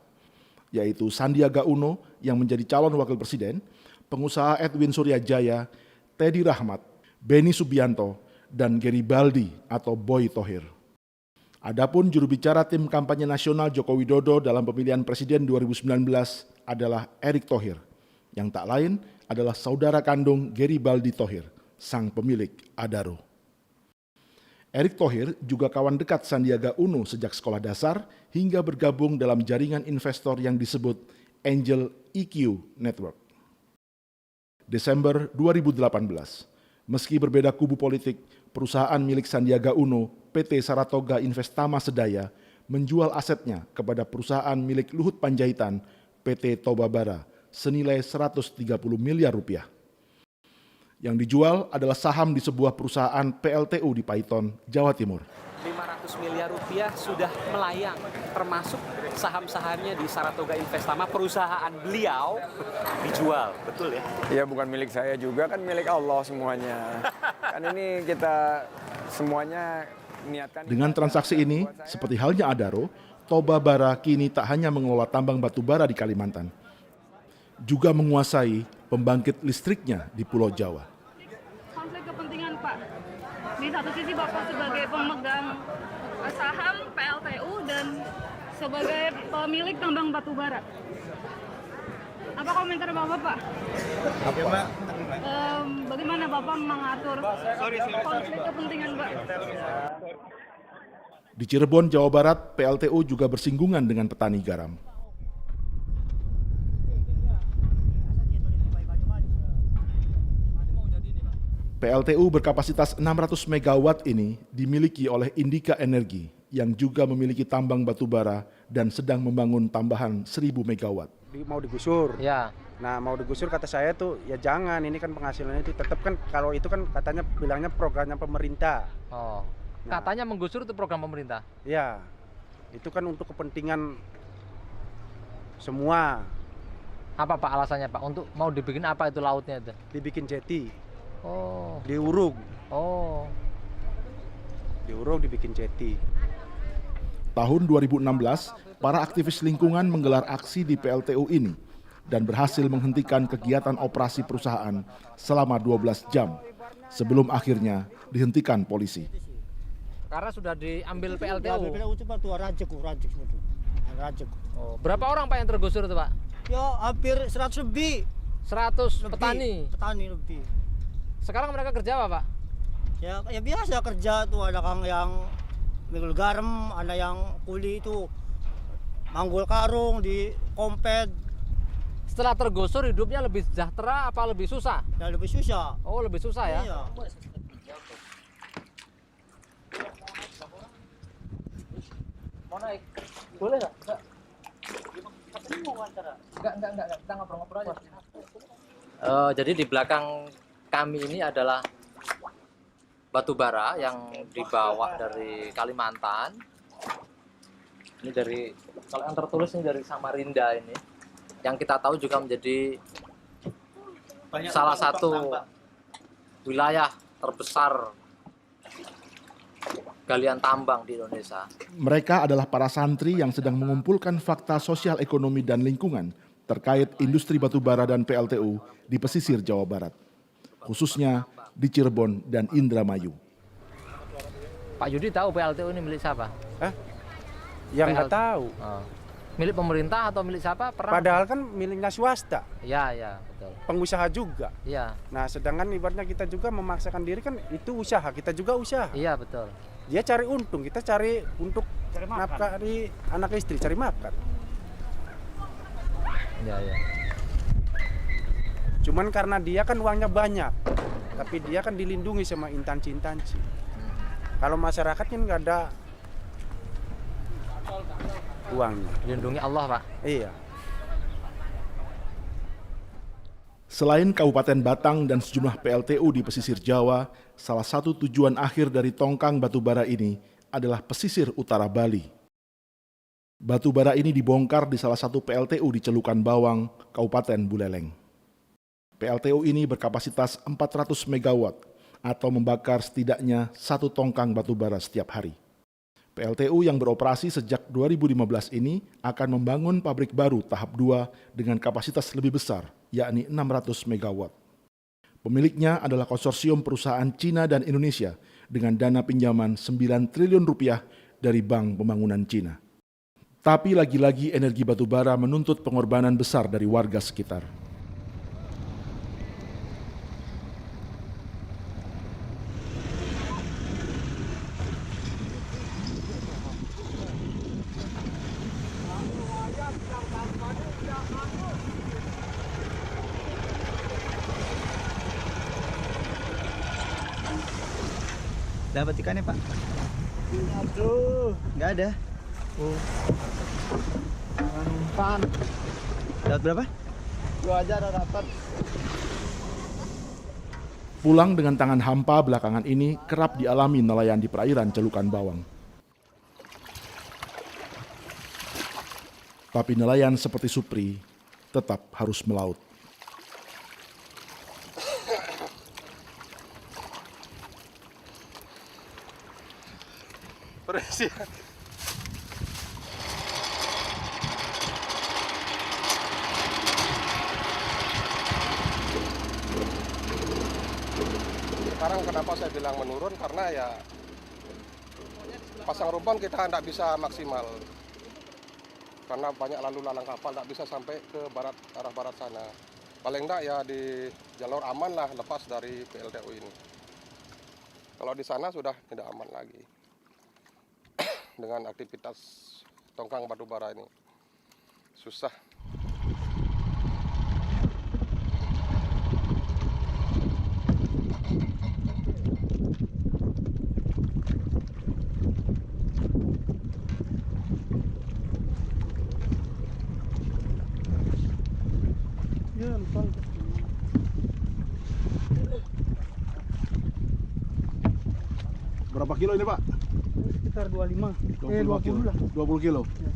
yaitu Sandiaga Uno yang menjadi calon wakil presiden, pengusaha Edwin Suryajaya, Teddy Rahmat, Beni Subianto, dan Garibaldi atau Boy Thohir. Adapun juru bicara tim kampanye nasional Joko Widodo dalam pemilihan presiden 2019 adalah Erick Thohir, yang tak lain adalah saudara kandung Garibaldi Thohir, sang pemilik Adaro. Erick Thohir juga kawan dekat Sandiaga Uno sejak sekolah dasar hingga bergabung dalam jaringan investor yang disebut Angel EQ Network. Desember 2018, meski berbeda kubu politik, perusahaan milik Sandiaga Uno, PT Saratoga Investama Sedaya, menjual asetnya kepada perusahaan milik Luhut Panjaitan, PT Tobabara, senilai 130 miliar rupiah. Yang dijual adalah saham di sebuah perusahaan PLTU di Paiton, Jawa Timur. 500 miliar rupiah sudah melayang, termasuk saham-sahamnya di Saratoga Investama, perusahaan beliau dijual, betul ya? Iya, bukan milik saya juga, kan milik Allah semuanya. Kan ini kita semuanya niatkan. Dengan transaksi ini, seperti halnya Adaro, Tobabara kini tak hanya mengelola tambang batu bara di Kalimantan, juga menguasai pembangkit listriknya di Pulau Jawa. Konflik kepentingan Pak. Di satu sisi Bapak sebagai pemegang saham PLTU dan sebagai pemilik tambang batu bara. Apa komentar Bapak, Pak? Apa, Mbak? Bagaimana Bapak mengatur konflik kepentingan, Pak? Di Cirebon, Jawa Barat, PLTU juga bersinggungan dengan petani garam. PLTU berkapasitas 600 MW ini dimiliki oleh Indika Energi yang juga memiliki tambang batu bara dan sedang membangun tambahan 1000 MW. Mau digusur. Ya. Nah, mau digusur kata saya tuh ya jangan, ini kan penghasilannya itu tetap kan, kalau itu kan katanya bilangnya programnya pemerintah. Oh. Katanya menggusur itu program pemerintah. Ya. Itu kan untuk kepentingan semua. Apa Pak alasannya Pak? Untuk mau dibikin apa itu lautnya itu? Dibikin jeti. Oh. Diuruk. Oh. Diuruk, dibikin jeti. Tahun 2016, para aktivis lingkungan menggelar aksi di PLTU ini dan berhasil menghentikan kegiatan operasi perusahaan selama 12 jam sebelum akhirnya dihentikan polisi. Karena sudah diambil PLTU. PLTU cuma tuh rajek. Oh, berapa orang Pak yang tergusur itu Pak? Ya hampir 100 lebih. 100 lebih. petani lebih. Sekarang mereka kerja apa, Pak? Ya biasa kerja tuh, ada yang mikul garam, ada yang kuli itu manggul karung di kompet. Setelah tergusur hidupnya lebih sejahtera apa lebih susah? Ya lebih susah. Oh, lebih susah ya? Iya. Mau naik? Boleh nggak? Enggak, kita ngobrol-ngobrol aja. Jadi di belakang kami ini adalah batu bara yang dibawa dari Kalimantan. Ini dari, kalau yang tertulis ini dari Samarinda ini. Yang kita tahu juga menjadi salah satu wilayah terbesar galian tambang di Indonesia. Mereka adalah para santri yang sedang mengumpulkan fakta sosial ekonomi dan lingkungan terkait industri batubara dan PLTU di pesisir Jawa Barat, khususnya di Cirebon dan Indramayu. Pak Yudi tahu PLTU ini milik siapa? Yang nggak tahu. Milik pemerintah atau milik siapa? Padahal kan miliknya swasta. Iya, betul. Pengusaha juga. Iya. Nah, sedangkan ibaratnya kita juga memaksakan diri kan itu usaha, kita juga usaha. Iya, betul. Dia cari untung, kita cari untuk nafkah di anak istri, cari makan. Iya. Cuman karena dia kan uangnya banyak, tapi dia kan dilindungi sama instansi-instansi. Kalau masyarakat kan nggak ada uangnya. Dilindungi Allah, Pak. Iya. Selain Kabupaten Batang dan sejumlah PLTU di pesisir Jawa, salah satu tujuan akhir dari tongkang batubara ini adalah pesisir utara Bali. Batubara ini dibongkar di salah satu PLTU di Celukan Bawang, Kabupaten Buleleng. PLTU ini berkapasitas 400 MW atau membakar setidaknya 1 tongkang batubara setiap hari. PLTU yang beroperasi sejak 2015 ini akan membangun pabrik baru tahap 2 dengan kapasitas lebih besar, yakni 600 MW. Pemiliknya adalah konsorsium perusahaan Cina dan Indonesia dengan dana pinjaman 9 triliun rupiah dari Bank Pembangunan Cina. Tapi lagi-lagi energi batubara menuntut pengorbanan besar dari warga sekitar. Dapat ikannya, Pak? Aduh, nggak ada. Umpan. Dapat berapa? 2 aja ada dapat. Pulang dengan tangan hampa belakangan ini kerap dialami nelayan di perairan Celukan Bawang. Tapi nelayan seperti Supri tetap harus melaut. Persia. Sekarang kenapa saya bilang menurun, karena ya pasang rumpon kita tidak bisa maksimal. Karena banyak lalu lalang kapal, tidak bisa sampai ke barat, arah barat sana. Paling enggak ya di jalur aman lah, lepas dari PLTU ini. Kalau di sana sudah tidak aman lagi. Dengan aktivitas tongkang batubara ini susah. Ya, lupa. Berapa kilo ini, Pak? Sekitar 25. 20 lah. 20 kilo. Ya.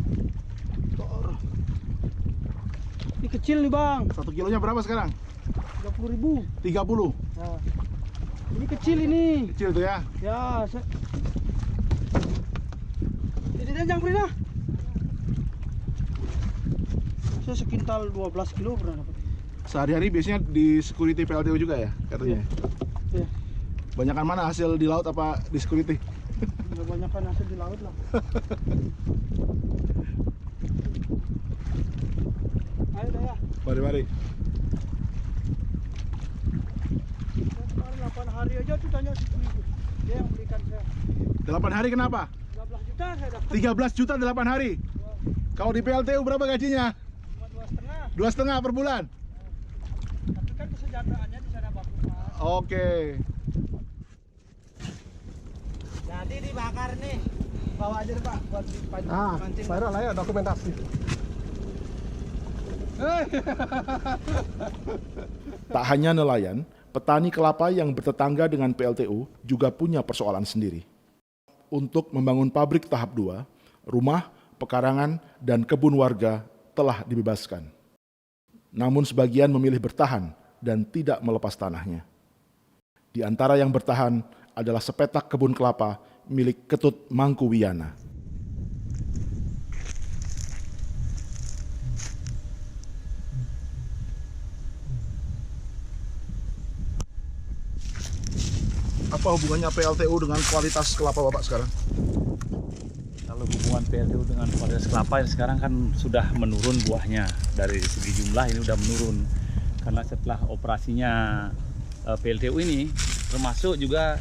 Ini kecil nih, Bang. 1 kilonya berapa sekarang? 30.000. 30. Nah. Ini kecil ini. Kecil tuh ya? Ya, Ini jangan pernah. Saya sekintal 12 kilo pernah dapat. Sehari-hari biasanya di security PLTU juga ya katanya? Iya. Banyakan mana hasil di laut apa di security? Kebanyakan hasil di laut lah. Ayo dah ya. Mari. Kemarin 8 hari aja tuh tanya si itu. Dia yang belikan saya. 8 hari kenapa? 13 juta saya dapat. 13 juta 8 hari. Kalau di PLTU berapa gajinya? Cuma 2,5. 2,5 per bulan. Tapi kan kesejahteraannya di sana bagus, Pak. Oke. Jadi dibakar nih. Bawa aja Pak buat dipancing. Viral lah ya dokumentasi. Tak hanya nelayan, petani kelapa yang bertetangga dengan PLTU juga punya persoalan sendiri. Untuk membangun pabrik tahap 2, rumah, pekarangan, dan kebun warga telah dibebaskan. Namun sebagian memilih bertahan dan tidak melepas tanahnya. Di antara yang bertahan adalah sepetak kebun kelapa milik Ketut Mangkuwiana. Apa hubungannya PLTU dengan kualitas kelapa Bapak sekarang? Kalau hubungan PLTU dengan kualitas kelapa sekarang kan sudah menurun buahnya. Dari segi jumlah ini sudah menurun. Karena setelah operasinya PLTU ini termasuk juga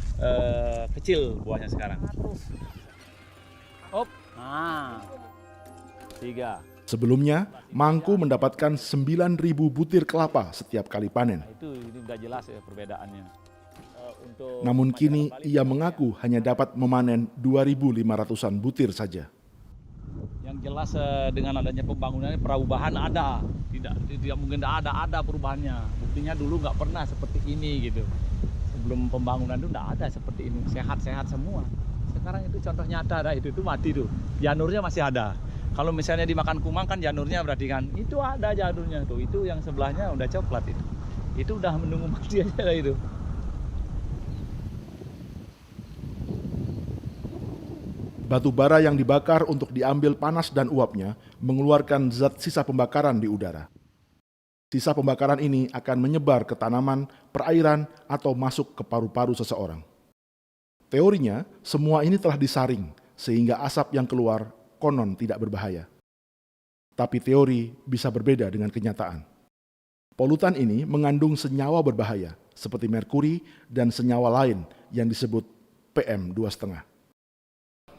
kecil buahnya sekarang. Op, nah, 3. Sebelumnya, Mangku mendapatkan 9.000 butir kelapa setiap kali panen. Itu ini udah jelas ya perbedaannya. Namun kini ia mengaku hanya dapat memanen 2.500-an butir saja. Yang jelas dengan adanya pembangunan perubahan ada, tidak mungkin ada perubahannya. Buktinya dulu nggak pernah seperti ini gitu. Sebelum pembangunan itu nggak ada seperti ini, sehat-sehat semua. Sekarang itu contoh nyata ada itu mati tuh, janurnya masih ada. Kalau misalnya dimakan kumang kan janurnya berarti kan itu ada janurnya tuh, itu yang sebelahnya udah coklat itu udah menunggu mati aja lah itu. Batu bara yang dibakar untuk diambil panas dan uapnya mengeluarkan zat sisa pembakaran di udara. Sisa pembakaran ini akan menyebar ke tanaman, perairan, atau masuk ke paru-paru seseorang. Teorinya, semua ini telah disaring sehingga asap yang keluar konon tidak berbahaya. Tapi teori bisa berbeda dengan kenyataan. Polutan ini mengandung senyawa berbahaya seperti merkuri dan senyawa lain yang disebut PM2,5.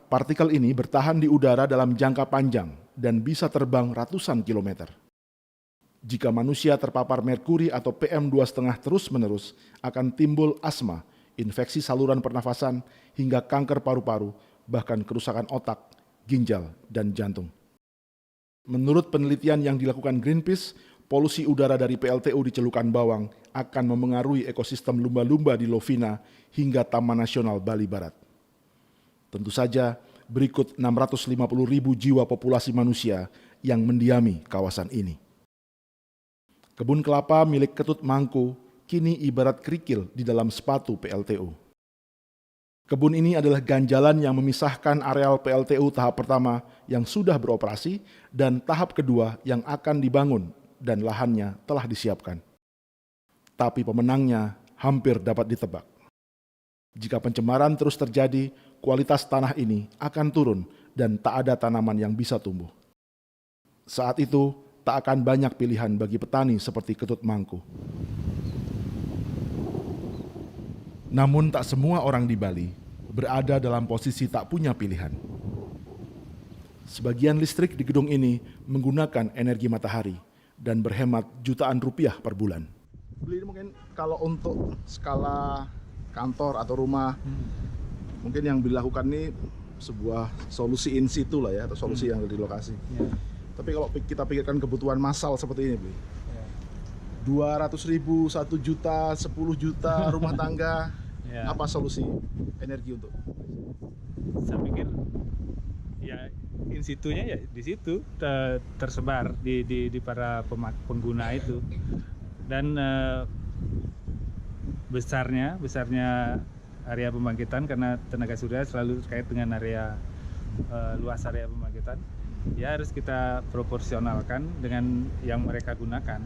Partikel ini bertahan di udara dalam jangka panjang dan bisa terbang ratusan kilometer. Jika manusia terpapar merkuri atau PM2,5 terus-menerus, akan timbul asma, infeksi saluran pernafasan, hingga kanker paru-paru, bahkan kerusakan otak, ginjal, dan jantung. Menurut penelitian yang dilakukan Greenpeace, polusi udara dari PLTU di Celukan Bawang akan memengaruhi ekosistem lumba-lumba di Lovina hingga Taman Nasional Bali Barat. Tentu saja, berikut 650.000 jiwa populasi manusia yang mendiami kawasan ini. Kebun kelapa milik Ketut Mangku kini ibarat kerikil di dalam sepatu PLTU. Kebun ini adalah ganjalan yang memisahkan areal PLTU tahap pertama yang sudah beroperasi dan tahap kedua yang akan dibangun dan lahannya telah disiapkan. Tapi pemenangnya hampir dapat ditebak. Jika pencemaran terus terjadi, kualitas tanah ini akan turun dan tak ada tanaman yang bisa tumbuh. Saat itu, tak akan banyak pilihan bagi petani seperti Ketut Mangku. Namun tak semua orang di Bali berada dalam posisi tak punya pilihan. Sebagian listrik di gedung ini menggunakan energi matahari dan berhemat jutaan rupiah per bulan. Beli mungkin kalau untuk skala kantor atau rumah, mungkin yang dilakukan ini sebuah solusi in situ lah ya, atau solusi yang di lokasi. Tapi kalau kita pikirkan kebutuhan massal seperti ini, Bli, 200.000, 1 juta, 10 juta rumah tangga, apa solusi energi untuk? Saya pikir ya in situnya ya di situ tersebar di para pengguna itu, dan besarnya area pembangkitan karena tenaga surya selalu terkait dengan area luas area pembangkitan, ya harus kita proporsionalkan dengan yang mereka gunakan.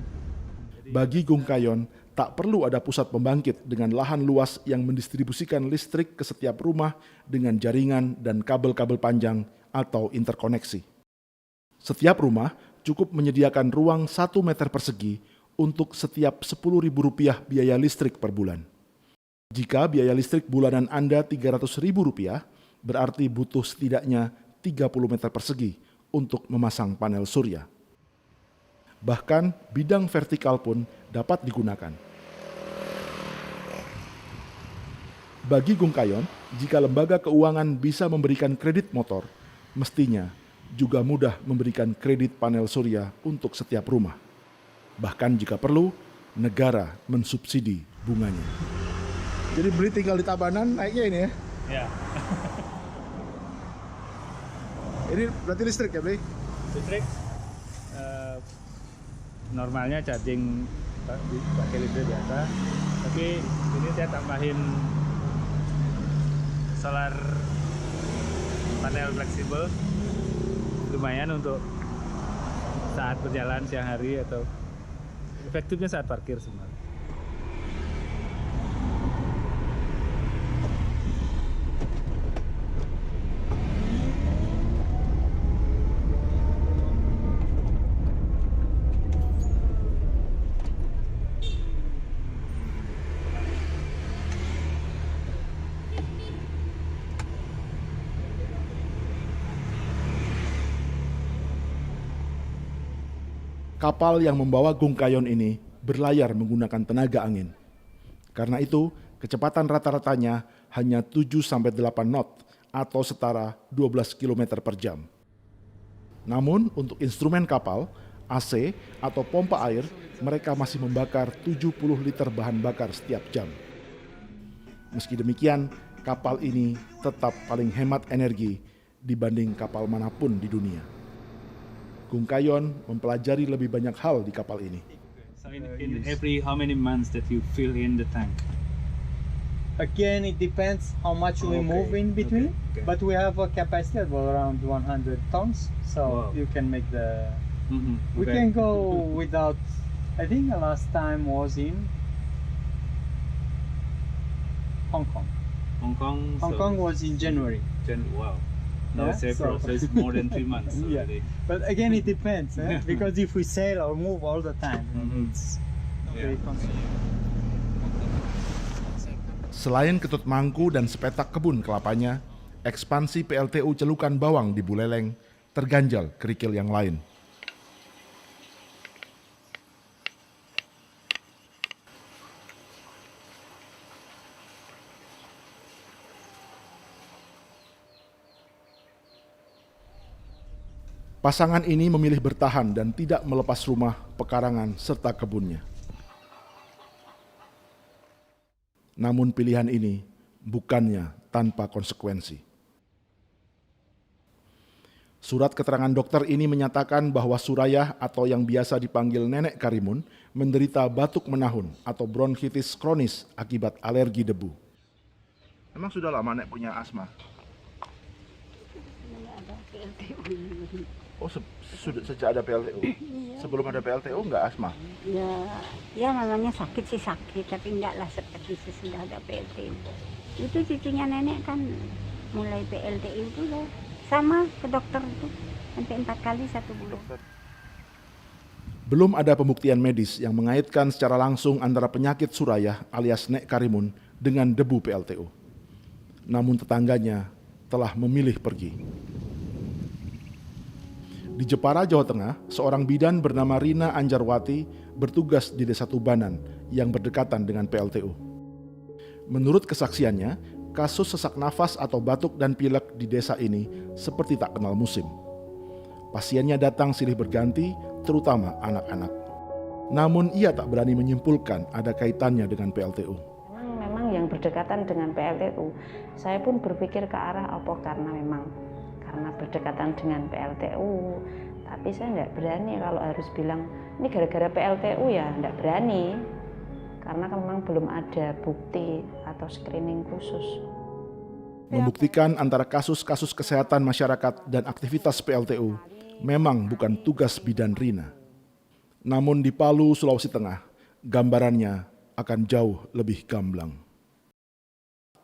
Bagi Gung Kayon, tak perlu ada pusat pembangkit dengan lahan luas yang mendistribusikan listrik ke setiap rumah dengan jaringan dan kabel-kabel panjang atau interkoneksi. Setiap rumah cukup menyediakan ruang 1 meter persegi untuk setiap Rp10.000 biaya listrik per bulan. Jika biaya listrik bulanan Anda Rp300.000, berarti butuh setidaknya 30 meter persegi untuk memasang panel surya. Bahkan bidang vertikal pun dapat digunakan. Bagi Gungkayon, jika lembaga keuangan bisa memberikan kredit motor, mestinya juga mudah memberikan kredit panel surya untuk setiap rumah. Bahkan jika perlu, negara mensubsidi bunganya. Jadi beli tinggal di Tabanan, naiknya ini ya? Ya. Ini berarti listrik ya, Bli? Listrik, normalnya charging pakai listrik biasa, tapi ini saya tambahin solar panel fleksibel, lumayan untuk saat berjalan siang hari atau efektifnya saat parkir sebenarnya. Kapal yang membawa Gungkayon ini berlayar menggunakan tenaga angin. Karena itu, kecepatan rata-ratanya hanya 7-8 knot atau setara 12 km per jam. Namun, untuk instrumen kapal, AC atau pompa air, mereka masih membakar 70 liter bahan bakar setiap jam. Meski demikian, kapal ini tetap paling hemat energi dibanding kapal manapun di dunia. Gungkayon mempelajari lebih banyak hal di kapal ini. So in every how many months that you fill in the tank? Again, it depends how much we move in between, but we have a capacity of around 100 tons, so you can make the... We can go without, I think the last time was in Hong Kong. Hong Kong was in January. Wow. Now it's April, so it's more than 3 months already. But again, it depends, because if we sail or move all the time, it's very consuming. Selain Ketut Mangku dan sepetak kebun kelapanya, ekspansi PLTU Celukan Bawang di Buleleng terganjal kerikil yang lain. Pasangan ini memilih bertahan dan tidak melepas rumah, pekarangan, serta kebunnya. Namun pilihan ini bukannya tanpa konsekuensi. Surat keterangan dokter ini menyatakan bahwa Surayah atau yang biasa dipanggil Nenek Karimun menderita batuk menahun atau bronkitis kronis akibat alergi debu. Emang sudah lama Nek punya asma? Oh, sudah sejak ada PLTU? Iya. Sebelum ada PLTU nggak asma? Ya namanya sakit sih sakit, tapi enggak lah seperti sesudah ada PLTU. Itu cucunya nenek kan mulai PLTU itu lah, sama ke dokter itu, sampai 4 kali 1 bulan. Belum ada pembuktian medis yang mengaitkan secara langsung antara penyakit Surayah alias Nek Karimun dengan debu PLTU. Namun tetangganya telah memilih pergi. Di Jepara, Jawa Tengah, seorang bidan bernama Rina Anjarwati bertugas di Desa Tubanan yang berdekatan dengan PLTU. Menurut kesaksiannya, kasus sesak nafas atau batuk dan pilek di desa ini seperti tak kenal musim. Pasiennya datang silih berganti, terutama anak-anak. Namun ia tak berani menyimpulkan ada kaitannya dengan PLTU. Memang yang berdekatan dengan PLTU, saya pun berpikir ke arah apa karena berdekatan dengan PLTU, tapi saya tidak berani kalau harus bilang ini gara-gara PLTU, ya tidak berani karena memang belum ada bukti atau screening khusus. Membuktikan antara kasus-kasus kesehatan masyarakat dan aktivitas PLTU memang bukan tugas bidan Rina. Namun di Palu, Sulawesi Tengah, gambarannya akan jauh lebih gamblang.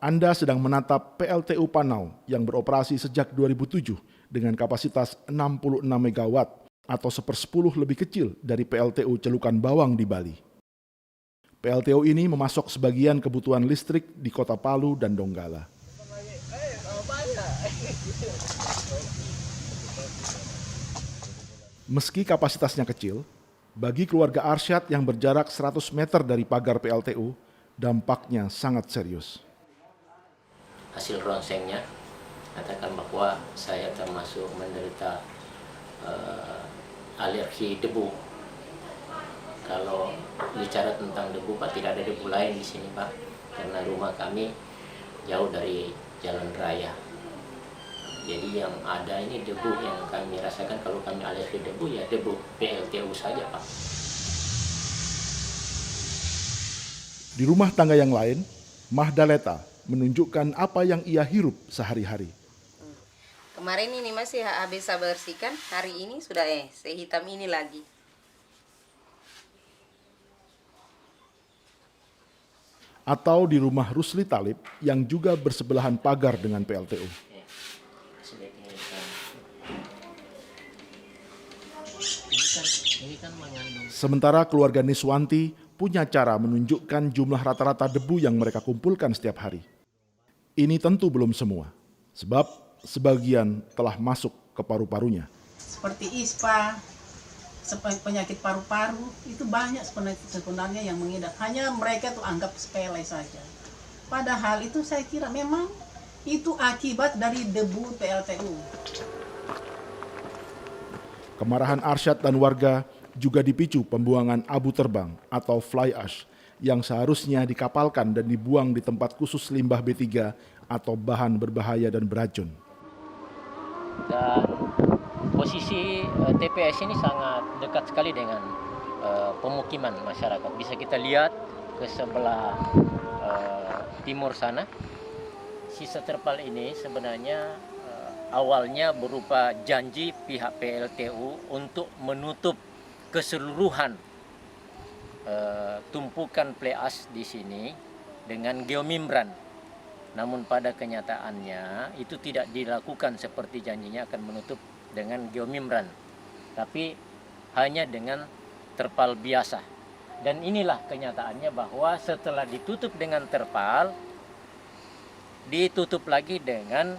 Anda sedang menatap PLTU Panau yang beroperasi sejak 2007 dengan kapasitas 66 megawatt atau 1/10 lebih kecil dari PLTU Celukan Bawang di Bali. PLTU ini memasok sebagian kebutuhan listrik di Kota Palu dan Donggala. Meski kapasitasnya kecil, bagi keluarga Arsyad yang berjarak 100 meter dari pagar PLTU, dampaknya sangat serius. Hasil ronsennya katakan bahwa saya termasuk menderita alergi debu. Kalau bicara tentang debu, Pak, tidak ada debu lain di sini, Pak, karena rumah kami jauh dari jalan raya. Jadi yang ada ini debu yang kami rasakan. Kalau kami alergi debu, ya debu PLTU saja, Pak. Di rumah tangga yang lain, Mahdaleta menunjukkan apa yang ia hirup sehari-hari. Kemarin ini masih habis saya bersihkan, hari ini sudah sehitam ini lagi. Atau di rumah Rusli Talib yang juga bersebelahan pagar dengan PLTU. Sementara keluarga Niswanti punya cara menunjukkan jumlah rata-rata debu yang mereka kumpulkan setiap hari. Ini tentu belum semua, sebab sebagian telah masuk ke paru-parunya. Seperti ISPA, penyakit paru-paru, itu banyak sebenarnya yang mengidap. Hanya mereka tuh anggap sepele saja. Padahal itu saya kira memang itu akibat dari debu PLTU. Kemarahan Arsyad dan warga juga dipicu pembuangan abu terbang atau fly ash yang seharusnya dikapalkan dan dibuang di tempat khusus limbah B3 atau bahan berbahaya dan beracun. Dan posisi TPS ini sangat dekat sekali dengan pemukiman masyarakat. Bisa kita lihat ke sebelah timur sana. Sisa terpal ini sebenarnya awalnya berupa janji pihak PLTU untuk menutup keseluruhan tumpukan fly ash di sini dengan geomimbran. Namun pada kenyataannya itu tidak dilakukan seperti janjinya akan menutup dengan geomimbran, tapi hanya dengan terpal biasa. Dan inilah kenyataannya bahwa setelah ditutup dengan terpal, ditutup lagi dengan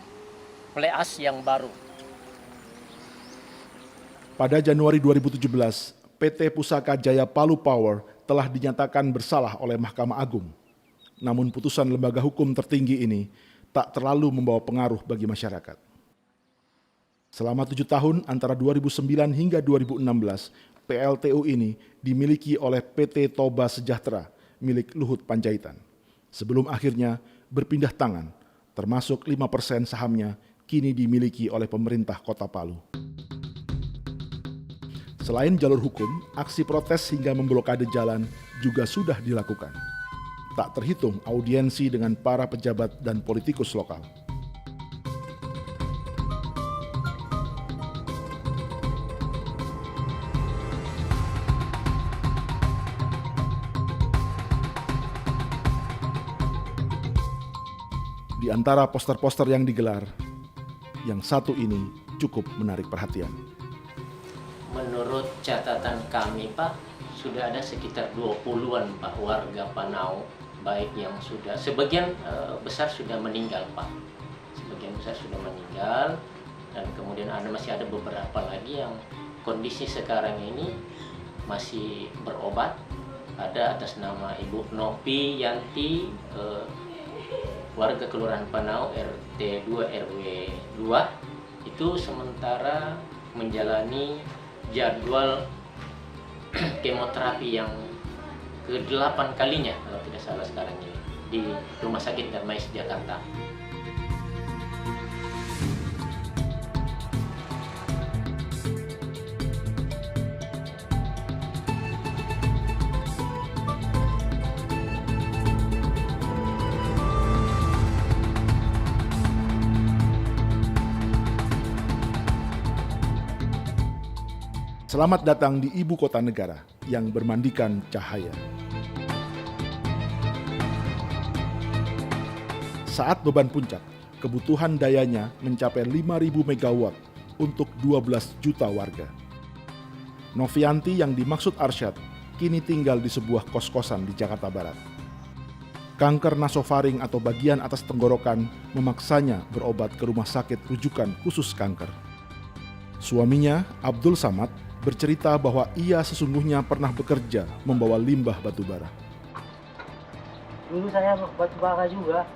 fly ash yang baru. Pada Januari 2017, PT Pusaka Jaya Palu Power telah dinyatakan bersalah oleh Mahkamah Agung. Namun putusan lembaga hukum tertinggi ini tak terlalu membawa pengaruh bagi masyarakat. Selama 7 tahun antara 2009 hingga 2016, PLTU ini dimiliki oleh PT Toba Sejahtera milik Luhut Panjaitan. Sebelum akhirnya berpindah tangan, termasuk 5% sahamnya kini dimiliki oleh pemerintah Kota Palu. Selain jalur hukum, aksi protes hingga memblokade jalan juga sudah dilakukan. Tak terhitung audiensi dengan para pejabat dan politikus lokal. Di antara poster-poster yang digelar, yang satu ini cukup menarik perhatian. Menurut catatan kami, Pak, sudah ada sekitar 20-an Pak warga Panau, baik yang sudah sebagian besar sudah meninggal, Pak. Sebagian besar sudah meninggal, dan kemudian masih ada beberapa lagi yang kondisi sekarang ini masih berobat. Ada atas nama Ibu Nopi Yanti, warga Kelurahan Panau RT 2 RW 2, itu sementara menjalani jadwal kemoterapi yang ke-8 kalinya kalau tidak salah sekarang ini di Rumah Sakit Darmais Jakarta. Selamat datang di ibu kota negara yang bermandikan cahaya. Saat beban puncak, kebutuhan dayanya mencapai 5.000 megawatt untuk 12 juta warga. Novianti yang dimaksud Arsyad kini tinggal di sebuah kos-kosan di Jakarta Barat. Kanker nasofaring atau bagian atas tenggorokan memaksanya berobat ke rumah sakit rujukan khusus kanker. Suaminya, Abdul Samad, bercerita bahwa ia sesungguhnya pernah bekerja membawa limbah batu bara. Dulu saya batu bara juga,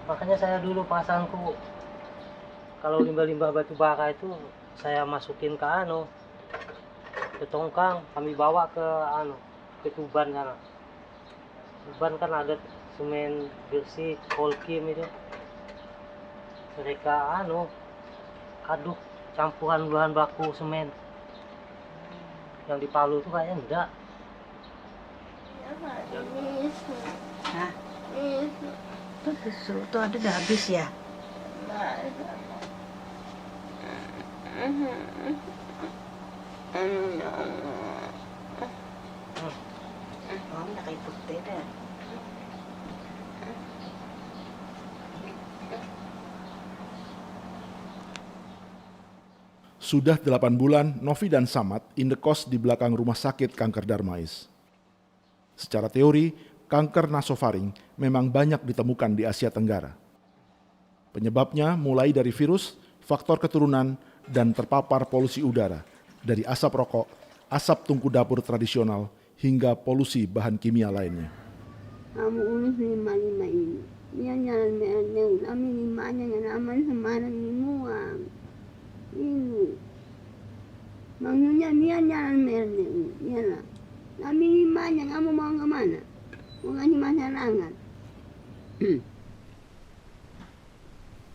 makanya saya dulu perasaanku kalau limbah-limbah batu bara itu saya masukin ke tongkang, kami bawa ke Tuban sana. Tuban kan ada semen bersih, Polkim itu. Mereka aduk campuran bahan baku semen. Yang di Palu itu kayaknya enggak. Hah? Itu ada udah habis ya? Kayak putih deh. Sudah 8 bulan, Novi dan Samad indekos di belakang rumah sakit kanker Darmais. Secara teori, kanker nasofaring memang banyak ditemukan di Asia Tenggara. Penyebabnya mulai dari virus, faktor keturunan, dan terpapar polusi udara, dari asap rokok, asap tungku dapur tradisional, hingga polusi bahan kimia lainnya. Kamu lima ini, dia jalan merenung, kami limanya yang aman semaran dimuang. Ini, maksudnya dia jalan merenung, dia lah. Kami limanya, kamu mau kemana? Mau ngasih masyarakat.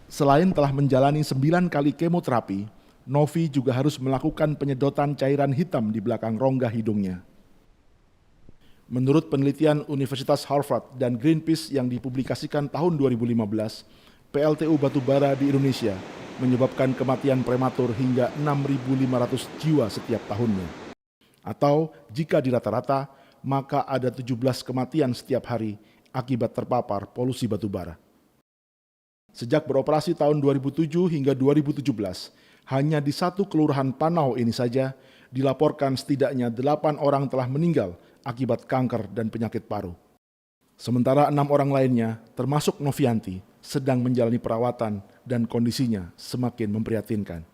Selain telah menjalani 9 kali kemoterapi, Novi juga harus melakukan penyedotan cairan hitam di belakang rongga hidungnya. Menurut penelitian Universitas Harvard dan Greenpeace yang dipublikasikan tahun 2015, PLTU batubara di Indonesia menyebabkan kematian prematur hingga 6.500 jiwa setiap tahunnya. Atau jika di rata-rata, maka ada 17 kematian setiap hari akibat terpapar polusi batubara. Sejak beroperasi tahun 2007 hingga 2017, hanya di satu kelurahan Panau ini saja dilaporkan setidaknya 8 orang telah meninggal akibat kanker dan penyakit paru. Sementara 6 orang lainnya, termasuk Novianti, sedang menjalani perawatan dan kondisinya semakin memprihatinkan.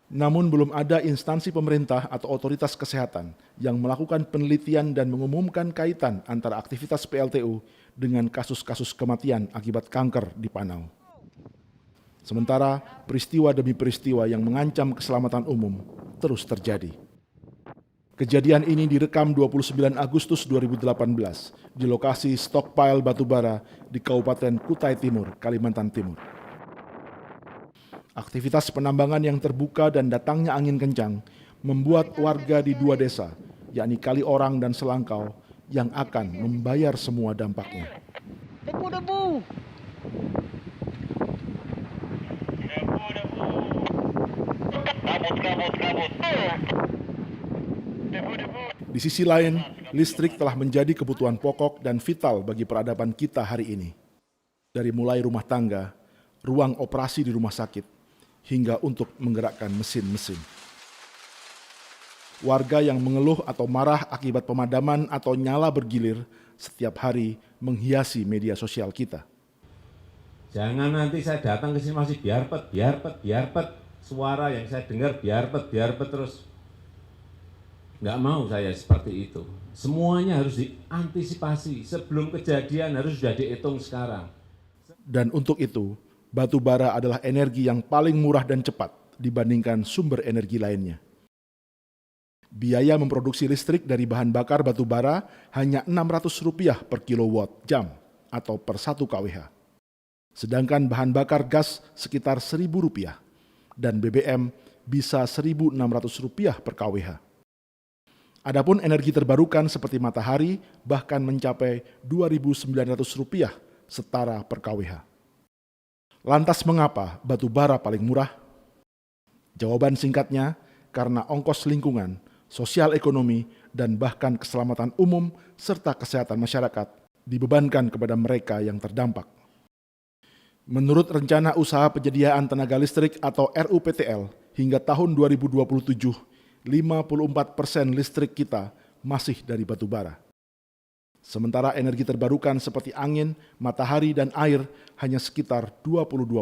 Namun belum ada instansi pemerintah atau otoritas kesehatan yang melakukan penelitian dan mengumumkan kaitan antara aktivitas PLTU dengan kasus-kasus kematian akibat kanker di Panau. Sementara peristiwa demi peristiwa yang mengancam keselamatan umum terus terjadi. Kejadian ini direkam 29 Agustus 2018 di lokasi stockpile batubara di Kabupaten Kutai Timur, Kalimantan Timur. Aktivitas penambangan yang terbuka dan datangnya angin kencang membuat warga di 2 desa, yakni Kaliorang dan Selangkau, yang akan membayar semua dampaknya. Debu-debu. Di sisi lain, listrik telah menjadi kebutuhan pokok dan vital bagi peradaban kita hari ini. Dari mulai rumah tangga, ruang operasi di rumah sakit, hingga untuk menggerakkan mesin-mesin. Warga yang mengeluh atau marah akibat pemadaman atau nyala bergilir setiap hari menghiasi media sosial kita. Jangan nanti saya datang ke sini masih biarpet. Suara yang saya dengar biarpet terus. Nggak mau saya seperti itu. Semuanya harus diantisipasi. Sebelum kejadian harus sudah dihitung sekarang. Dan untuk itu, batu bara adalah energi yang paling murah dan cepat dibandingkan sumber energi lainnya. Biaya memproduksi listrik dari bahan bakar batu bara hanya Rp600 per kilowatt jam atau per 1 kWh. Sedangkan bahan bakar gas sekitar Rp1.000 dan BBM bisa Rp1.600 per kWh. Adapun energi terbarukan seperti matahari bahkan mencapai Rp2.900 setara per kWh. Lantas mengapa batu bara paling murah? Jawaban singkatnya, karena ongkos lingkungan, sosial ekonomi, dan bahkan keselamatan umum serta kesehatan masyarakat dibebankan kepada mereka yang terdampak. Menurut Rencana Usaha Penyediaan Tenaga Listrik atau RUPTL, hingga tahun 2027, 54% listrik kita masih dari batu bara. Sementara energi terbarukan seperti angin, matahari, dan air hanya sekitar 22%.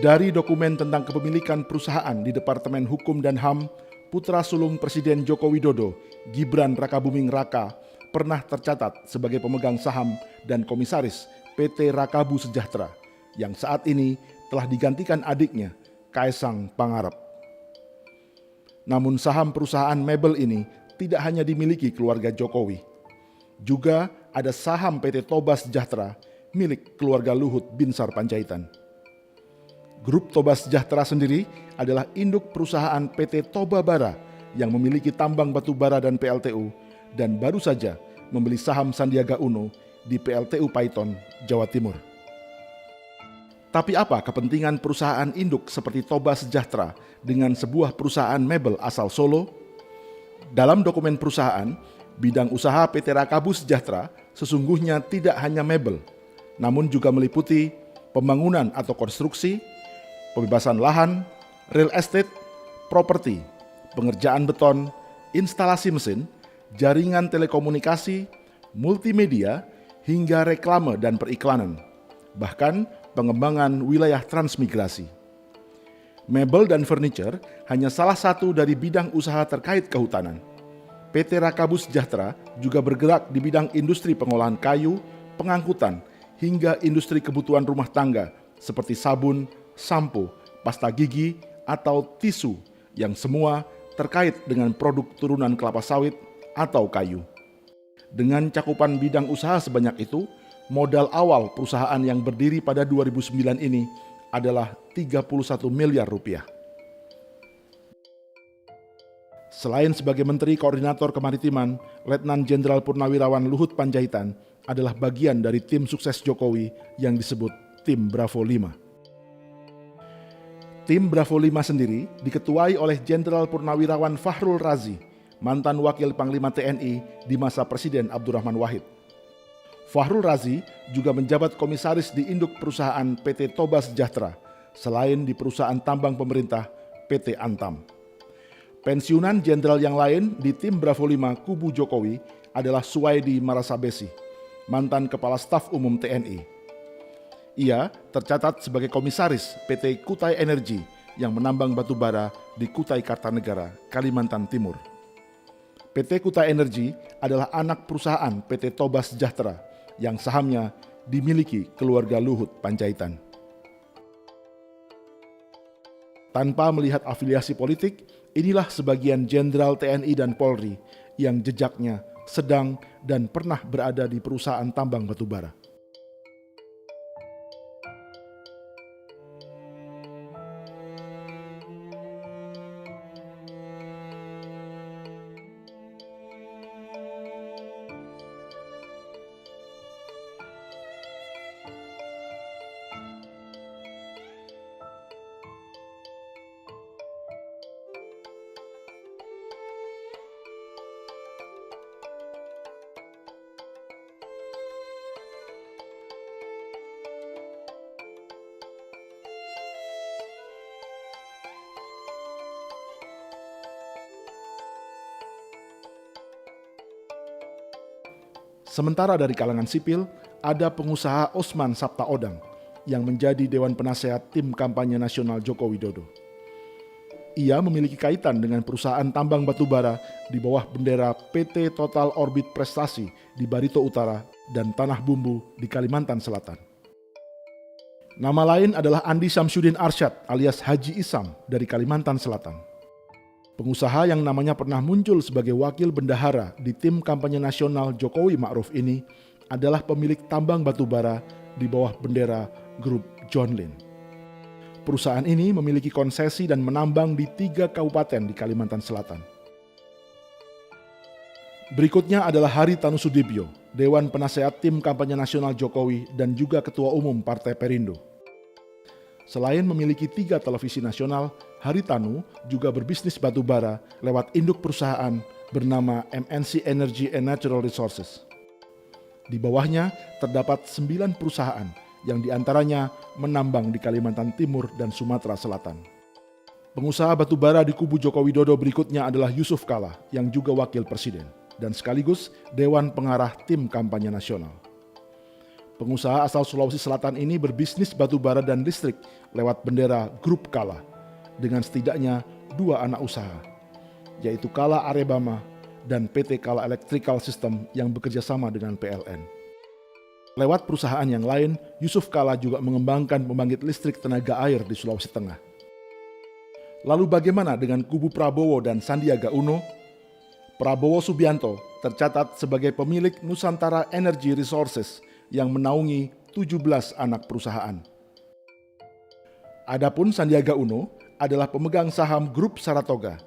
Dari dokumen tentang kepemilikan perusahaan di Departemen Hukum dan HAM, putra sulung Presiden Joko Widodo, Gibran Rakabuming Raka, pernah tercatat sebagai pemegang saham dan komisaris PT Rakabu Sejahtera, yang saat ini telah digantikan adiknya, Kaesang Pangarep. Namun saham perusahaan mebel ini tidak hanya dimiliki keluarga Jokowi. Juga ada saham PT Toba Sejahtera milik keluarga Luhut Binsar Panjaitan. Grup Toba Sejahtera sendiri adalah induk perusahaan PT Toba Bara yang memiliki tambang batu bara dan PLTU, dan baru saja membeli saham Sandiaga Uno di PLTU Paiton, Jawa Timur. Tapi apa kepentingan perusahaan induk seperti Toba Sejahtera dengan sebuah perusahaan mebel asal Solo? Dalam dokumen perusahaan, bidang usaha PT Rakabu Sejahtera sesungguhnya tidak hanya mebel, namun juga meliputi pembangunan atau konstruksi, pembebasan lahan, real estate, properti, pengerjaan beton, instalasi mesin, jaringan telekomunikasi, multimedia, hingga reklame dan periklanan, bahkan pengembangan wilayah transmigrasi. Mebel dan furniture hanya salah satu dari bidang usaha terkait kehutanan. PT Rakabu Sejahtera juga bergerak di bidang industri pengolahan kayu, pengangkutan, hingga industri kebutuhan rumah tangga seperti sabun, sampo, pasta gigi, atau tisu yang semua terkait dengan produk turunan kelapa sawit atau kayu. Dengan cakupan bidang usaha sebanyak itu, modal awal perusahaan yang berdiri pada 2009 ini adalah 31 miliar rupiah. Selain sebagai Menteri Koordinator Kemaritiman, Letnan Jenderal Purnawirawan Luhut Panjaitan adalah bagian dari tim sukses Jokowi yang disebut Tim Bravo 5. Tim Bravo 5 sendiri diketuai oleh Jenderal Purnawirawan Fahrul Razi, mantan Wakil Panglima TNI di masa Presiden Abdurrahman Wahid. Fahrul Razi juga menjabat komisaris di induk perusahaan PT Toba Sejahtera, selain di perusahaan tambang pemerintah PT Antam. Pensiunan jenderal yang lain di tim Bravo 5 kubu Jokowi adalah Suwaidi Marasabesi, mantan Kepala Staf Umum TNI. Ia tercatat sebagai komisaris PT Kutai Energi yang menambang batu bara di Kutai Kartanegara, Kalimantan Timur. PT Kutai Energi adalah anak perusahaan PT Toba Sejahtera yang sahamnya dimiliki keluarga Luhut Panjaitan. Tanpa melihat afiliasi politik, inilah sebagian jenderal TNI dan Polri yang jejaknya sedang dan pernah berada di perusahaan tambang batu bara. Sementara dari kalangan sipil, ada pengusaha Osman Sabtaodang yang menjadi Dewan Penasehat Tim Kampanye Nasional Joko Widodo. Ia memiliki kaitan dengan perusahaan tambang batubara di bawah bendera PT Total Orbit Prestasi di Barito Utara dan Tanah Bumbu di Kalimantan Selatan. Nama lain adalah Andi Samsudin Arsyad alias Haji Isam dari Kalimantan Selatan. Pengusaha yang namanya pernah muncul sebagai wakil bendahara di tim kampanye nasional Jokowi Ma'ruf ini adalah pemilik tambang batubara di bawah bendera grup John Lin. Perusahaan ini memiliki konsesi dan menambang di 3 kabupaten di Kalimantan Selatan. Berikutnya adalah Haritanu Sudibyo, Dewan Penasehat Tim Kampanye Nasional Jokowi dan juga Ketua Umum Partai Perindo. Selain memiliki 3 televisi nasional, Haritanu juga berbisnis batubara lewat induk perusahaan bernama MNC Energy and Natural Resources. Di bawahnya terdapat 9 perusahaan yang diantaranya menambang di Kalimantan Timur dan Sumatera Selatan. Pengusaha batubara di kubu Joko Widodo berikutnya adalah Yusuf Kalla yang juga wakil presiden dan sekaligus Dewan Pengarah Tim Kampanye Nasional. Pengusaha asal Sulawesi Selatan ini berbisnis batubara dan listrik lewat bendera Grup Kalla dengan setidaknya 2 anak usaha, yaitu Kalla Arebama dan PT Kalla Electrical System yang bekerja sama dengan PLN. Lewat perusahaan yang lain, Yusuf Kalla juga mengembangkan pembangkit listrik tenaga air di Sulawesi Tengah. Lalu bagaimana dengan kubu Prabowo dan Sandiaga Uno? Prabowo Subianto tercatat sebagai pemilik Nusantara Energy Resources yang menaungi 17 anak perusahaan. Adapun Sandiaga Uno adalah pemegang saham Grup Saratoga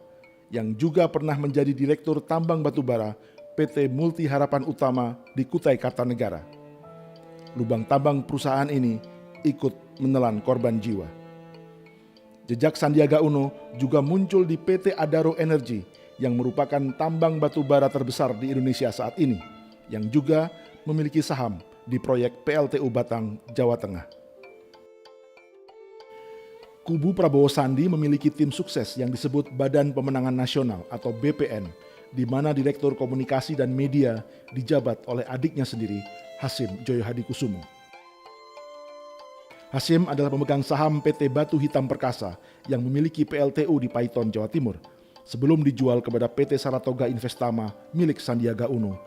yang juga pernah menjadi Direktur Tambang Batubara PT Multi Harapan Utama di Kutai Kartanegara. Lubang tambang perusahaan ini ikut menelan korban jiwa. Jejak Sandiaga Uno juga muncul di PT Adaro Energy yang merupakan tambang batubara terbesar di Indonesia saat ini, yang juga memiliki saham di proyek PLTU Batang, Jawa Tengah. Kubu Prabowo Sandi memiliki tim sukses yang disebut Badan Pemenangan Nasional atau BPN, di mana Direktur Komunikasi dan Media dijabat oleh adiknya sendiri, Hasyim Joyo Hadikusumo. Hasyim adalah pemegang saham PT Batu Hitam Perkasa yang memiliki PLTU di Paiton, Jawa Timur, sebelum dijual kepada PT Saratoga Investama milik Sandiaga Uno,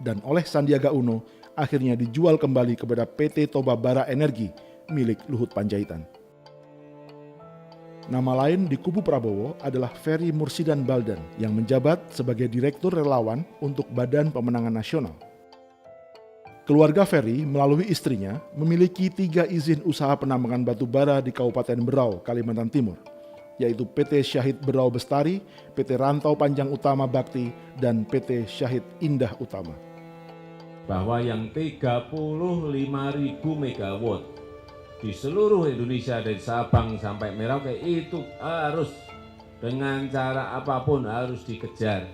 dan oleh Sandiaga Uno akhirnya dijual kembali kepada PT Toba Bara Energi milik Luhut Panjaitan. Nama lain di kubu Prabowo adalah Ferry Mursidan Baldan yang menjabat sebagai Direktur Relawan untuk Badan Pemenangan Nasional. Keluarga Ferry melalui istrinya memiliki 3 izin usaha penambangan batubara di Kabupaten Berau, Kalimantan Timur, yaitu PT Syahid Berau Bestari, PT Rantau Panjang Utama Bakti, dan PT Syahid Indah Utama. Bahwa yang 35.000 megawatt di seluruh Indonesia dari Sabang sampai Merauke itu harus dengan cara apapun harus dikejar.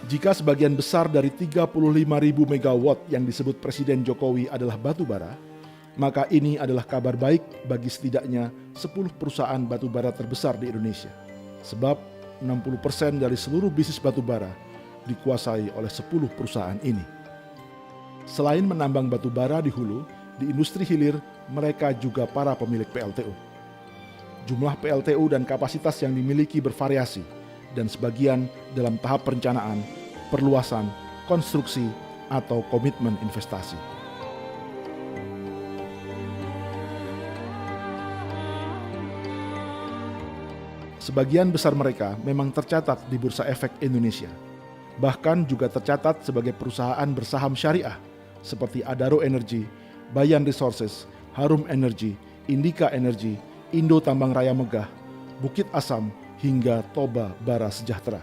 Jika sebagian besar dari 35.000 megawatt yang disebut Presiden Jokowi adalah batubara, maka ini adalah kabar baik bagi setidaknya 10 perusahaan batubara terbesar di Indonesia. Sebab 60% dari seluruh bisnis batubara dikuasai oleh 10 perusahaan ini. Selain menambang batubara di hulu, di industri hilir, mereka juga para pemilik PLTU. Jumlah PLTU dan kapasitas yang dimiliki bervariasi, dan sebagian dalam tahap perencanaan, perluasan, konstruksi, atau komitmen investasi. Sebagian besar mereka memang tercatat di Bursa Efek Indonesia. Bahkan juga tercatat sebagai perusahaan bersaham syariah, seperti Adaro Energy, Bayan Resources, Harum Energy, Indika Energy, Indo Tambang Raya Megah, Bukit Asam, hingga Toba Bara Sejahtera.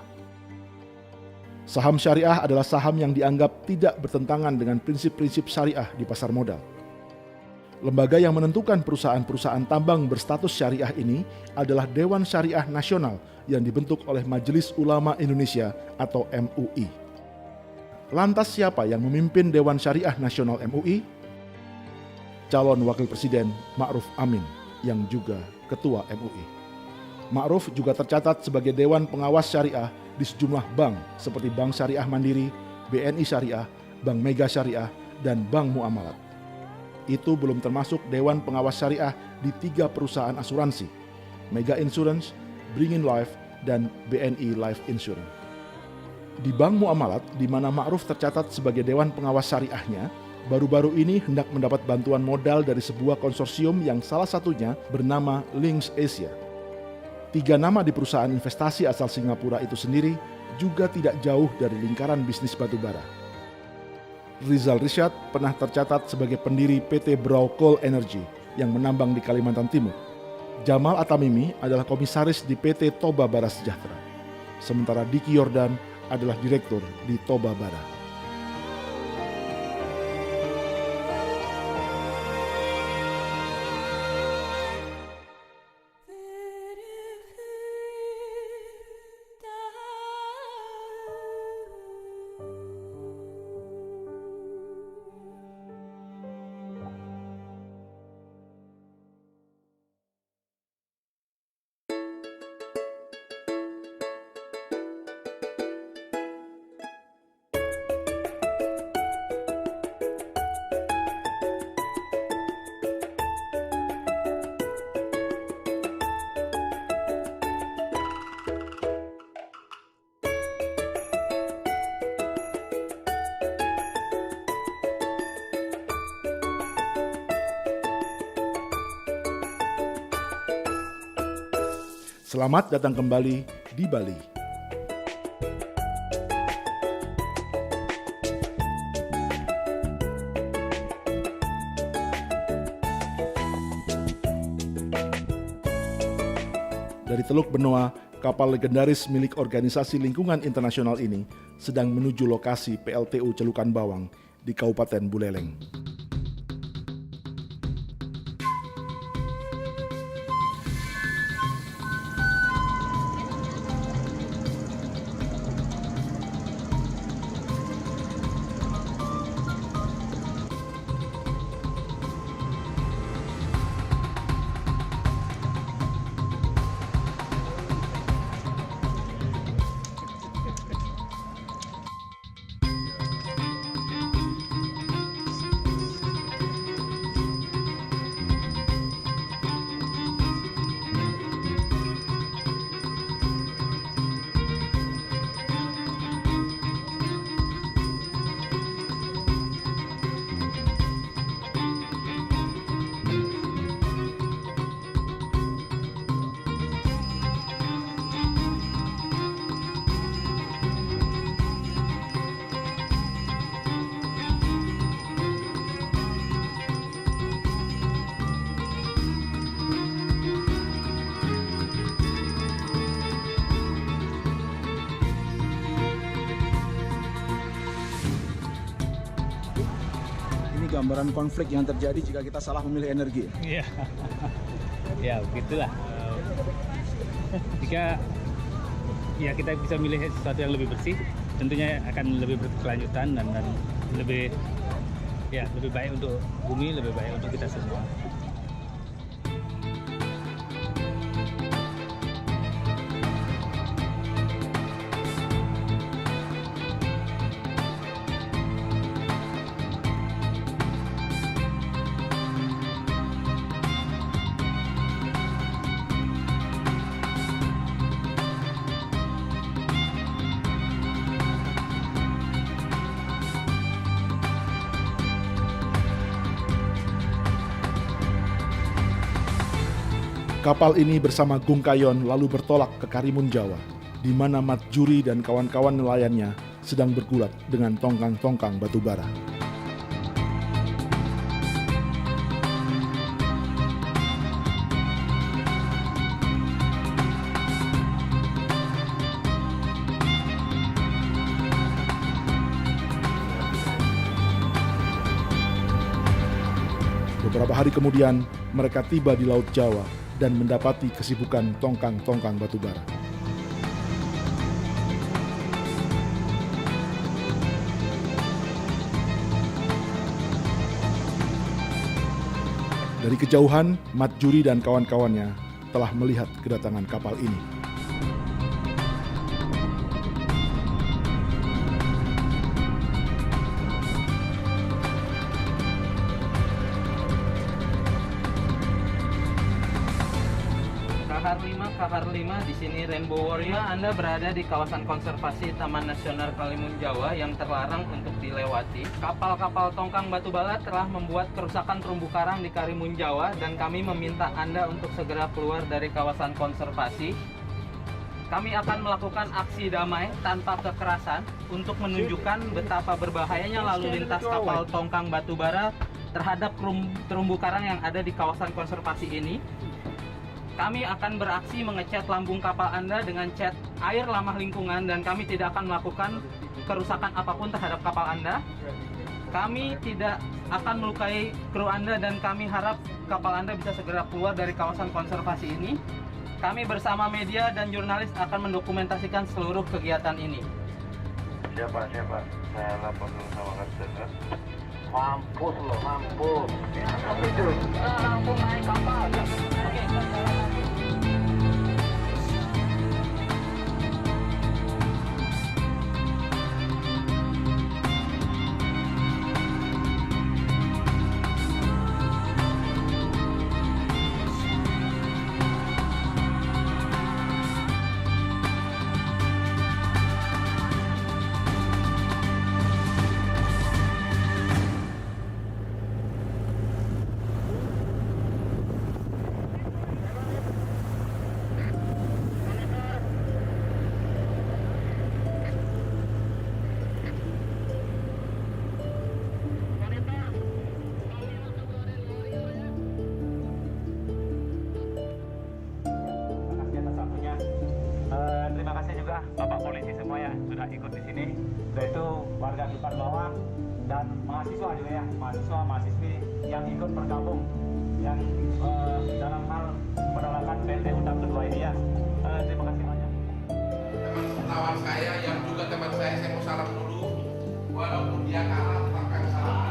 Saham syariah adalah saham yang dianggap tidak bertentangan dengan prinsip-prinsip syariah di pasar modal. Lembaga yang menentukan perusahaan-perusahaan tambang berstatus syariah ini adalah Dewan Syariah Nasional yang dibentuk oleh Majelis Ulama Indonesia atau MUI. Lantas siapa yang memimpin Dewan Syariah Nasional MUI? Calon Wakil Presiden Ma'ruf Amin yang juga Ketua MUI. Ma'ruf juga tercatat sebagai Dewan Pengawas Syariah di sejumlah bank seperti Bank Syariah Mandiri, BNI Syariah, Bank Mega Syariah, dan Bank Muamalat. Itu belum termasuk Dewan Pengawas Syariah di 3 perusahaan asuransi, Mega Insurance, Bringin Life, dan BNI Life Insurance. Di Bank Muamalat, di mana Ma'ruf tercatat sebagai Dewan Pengawas Syariahnya, baru-baru ini hendak mendapat bantuan modal dari sebuah konsorsium yang salah satunya bernama Links Asia. 3 nama di perusahaan investasi asal Singapura itu sendiri juga tidak jauh dari lingkaran bisnis batubara. Rizal Rishad pernah tercatat sebagai pendiri PT Brau Coal Energy yang menambang di Kalimantan Timur. Jamal Atamimi adalah komisaris di PT Toba Bara Sejahtera. Sementara Diki Yordan adalah direktur di Toba Bara. Selamat datang kembali di Bali. Dari Teluk Benoa, kapal legendaris milik Organisasi Lingkungan Internasional ini sedang menuju lokasi PLTU Celukan Bawang di Kabupaten Buleleng. Gambaran konflik yang terjadi jika kita salah memilih energi. Iya, ya begitulah. Jika ya kita bisa milih sesuatu yang lebih bersih, tentunya akan lebih berkelanjutan dan lebih baik untuk bumi, lebih baik untuk kita semua. Kapal ini bersama Gung Kayon lalu bertolak ke Karimun Jawa, di mana Mat Juri dan kawan-kawan nelayannya sedang bergulat dengan tongkang-tongkang batu bara. Beberapa hari kemudian, mereka tiba di Laut Jawa dan mendapati kesibukan tongkang-tongkang batu bara. Dari kejauhan, Mat Juri dan kawan-kawannya telah melihat kedatangan kapal ini. Kahar 5 di sini Rainbow Warrior. Anda berada di kawasan konservasi Taman Nasional Karimun Jawa yang terlarang untuk dilewati. Kapal-kapal tongkang batu bara telah membuat kerusakan terumbu karang di Karimun Jawa dan kami meminta Anda untuk segera keluar dari kawasan konservasi. Kami akan melakukan aksi damai tanpa kekerasan untuk menunjukkan betapa berbahayanya lalu lintas kapal tongkang batu bara terhadap terumbu karang yang ada di kawasan konservasi ini. Kami akan beraksi mengecat lambung kapal Anda dengan cat air ramah lingkungan dan kami tidak akan melakukan kerusakan apapun terhadap kapal Anda. Kami tidak akan melukai kru Anda dan kami harap kapal Anda bisa segera keluar dari kawasan konservasi ini. Kami bersama media dan jurnalis akan mendokumentasikan seluruh kegiatan ini. Siapa? Saya lapor dulu sama Kapten. Mampus loh, mampus. Apa itu? Langsung naik kapal. Oke, Alhamdulillah Bapak polisi semua ya sudah ikut di sini. Sudah itu warga Kipar Bawang dan mahasiswa juga ya, mahasiswi yang ikut bergabung yang dalam hal penolakan PLTU tahap kedua ini ya. Terima kasih banyak. Teman saya yang juga teman saya mau salam dulu, walaupun dia kalah tetap kami salam.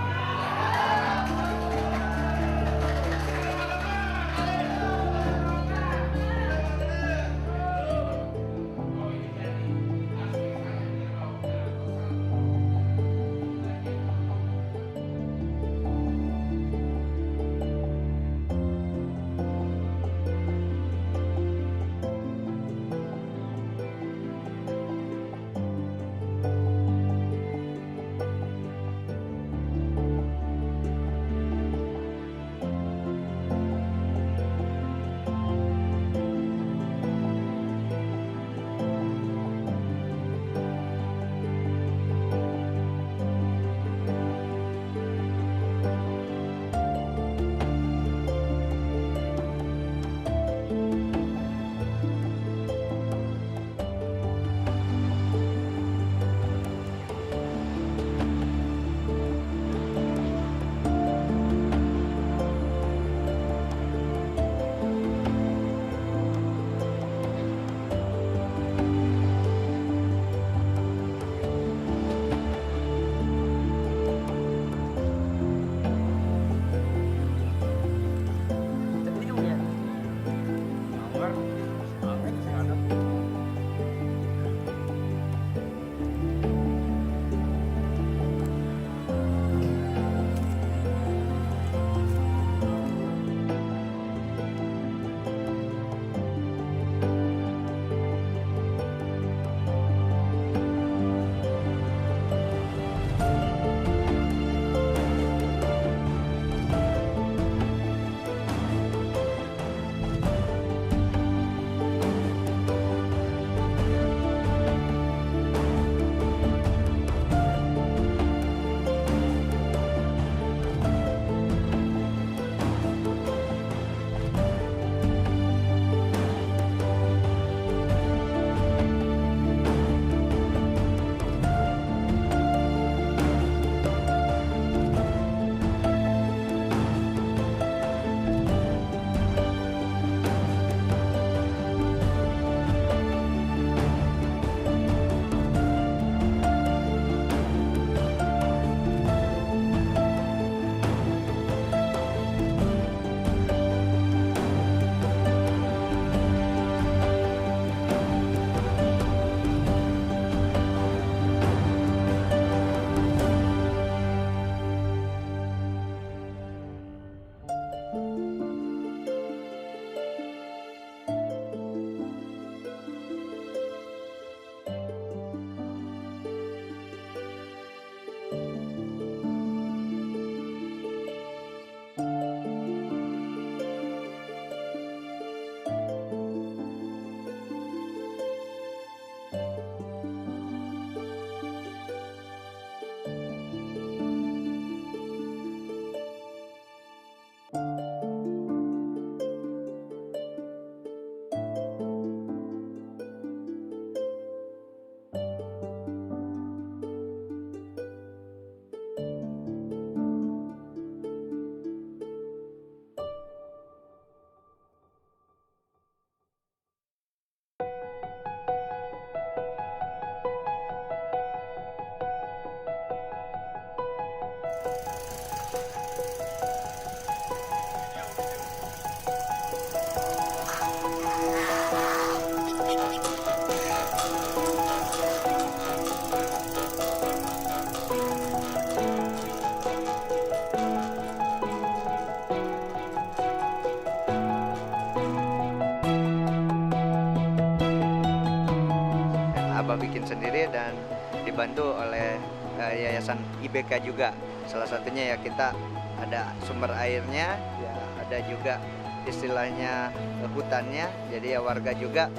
Abah bikin sendiri dan dibantu oleh Yayasan IBK juga. Salah satunya ya kita ada sumber airnya, ya ada juga istilahnya hutannya. Jadi ya warga juga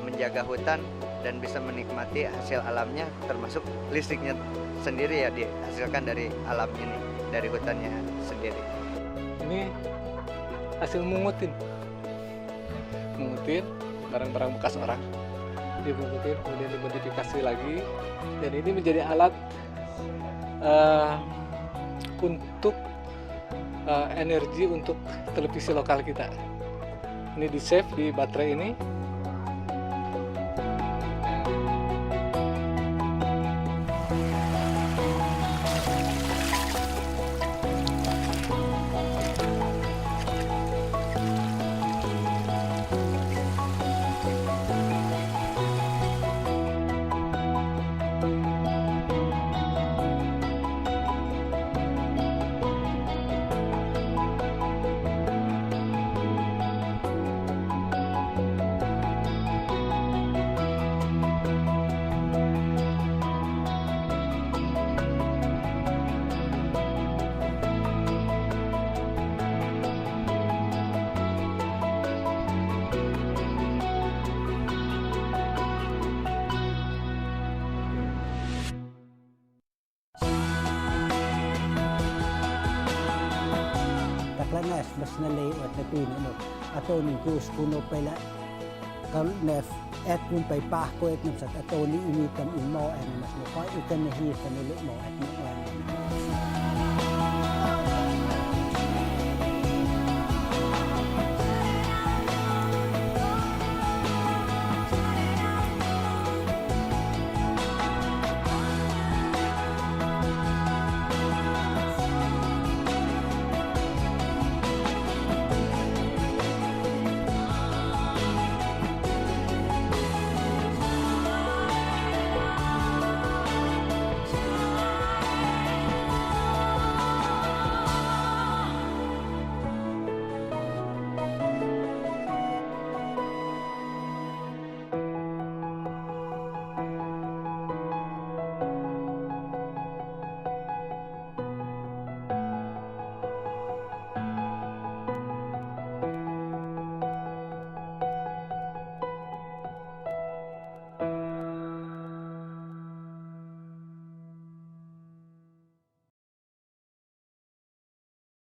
menjaga hutan dan bisa menikmati hasil alamnya, termasuk listriknya sendiri ya dihasilkan dari alam ini, dari hutannya sendiri. Ini hasil mungutin barang-barang bekas orang. dibungkutin, kemudian dimodifikasi lagi, dan ini menjadi alat untuk energi untuk televisi lokal kita. Ini di save di baterai ini. Taklanas mas nalay at napino ato ni kus kuno pala kal nef at kun pay pahko at namsat ato ni imitam imo ay mas mo pa ikan na hi kanili mo at mo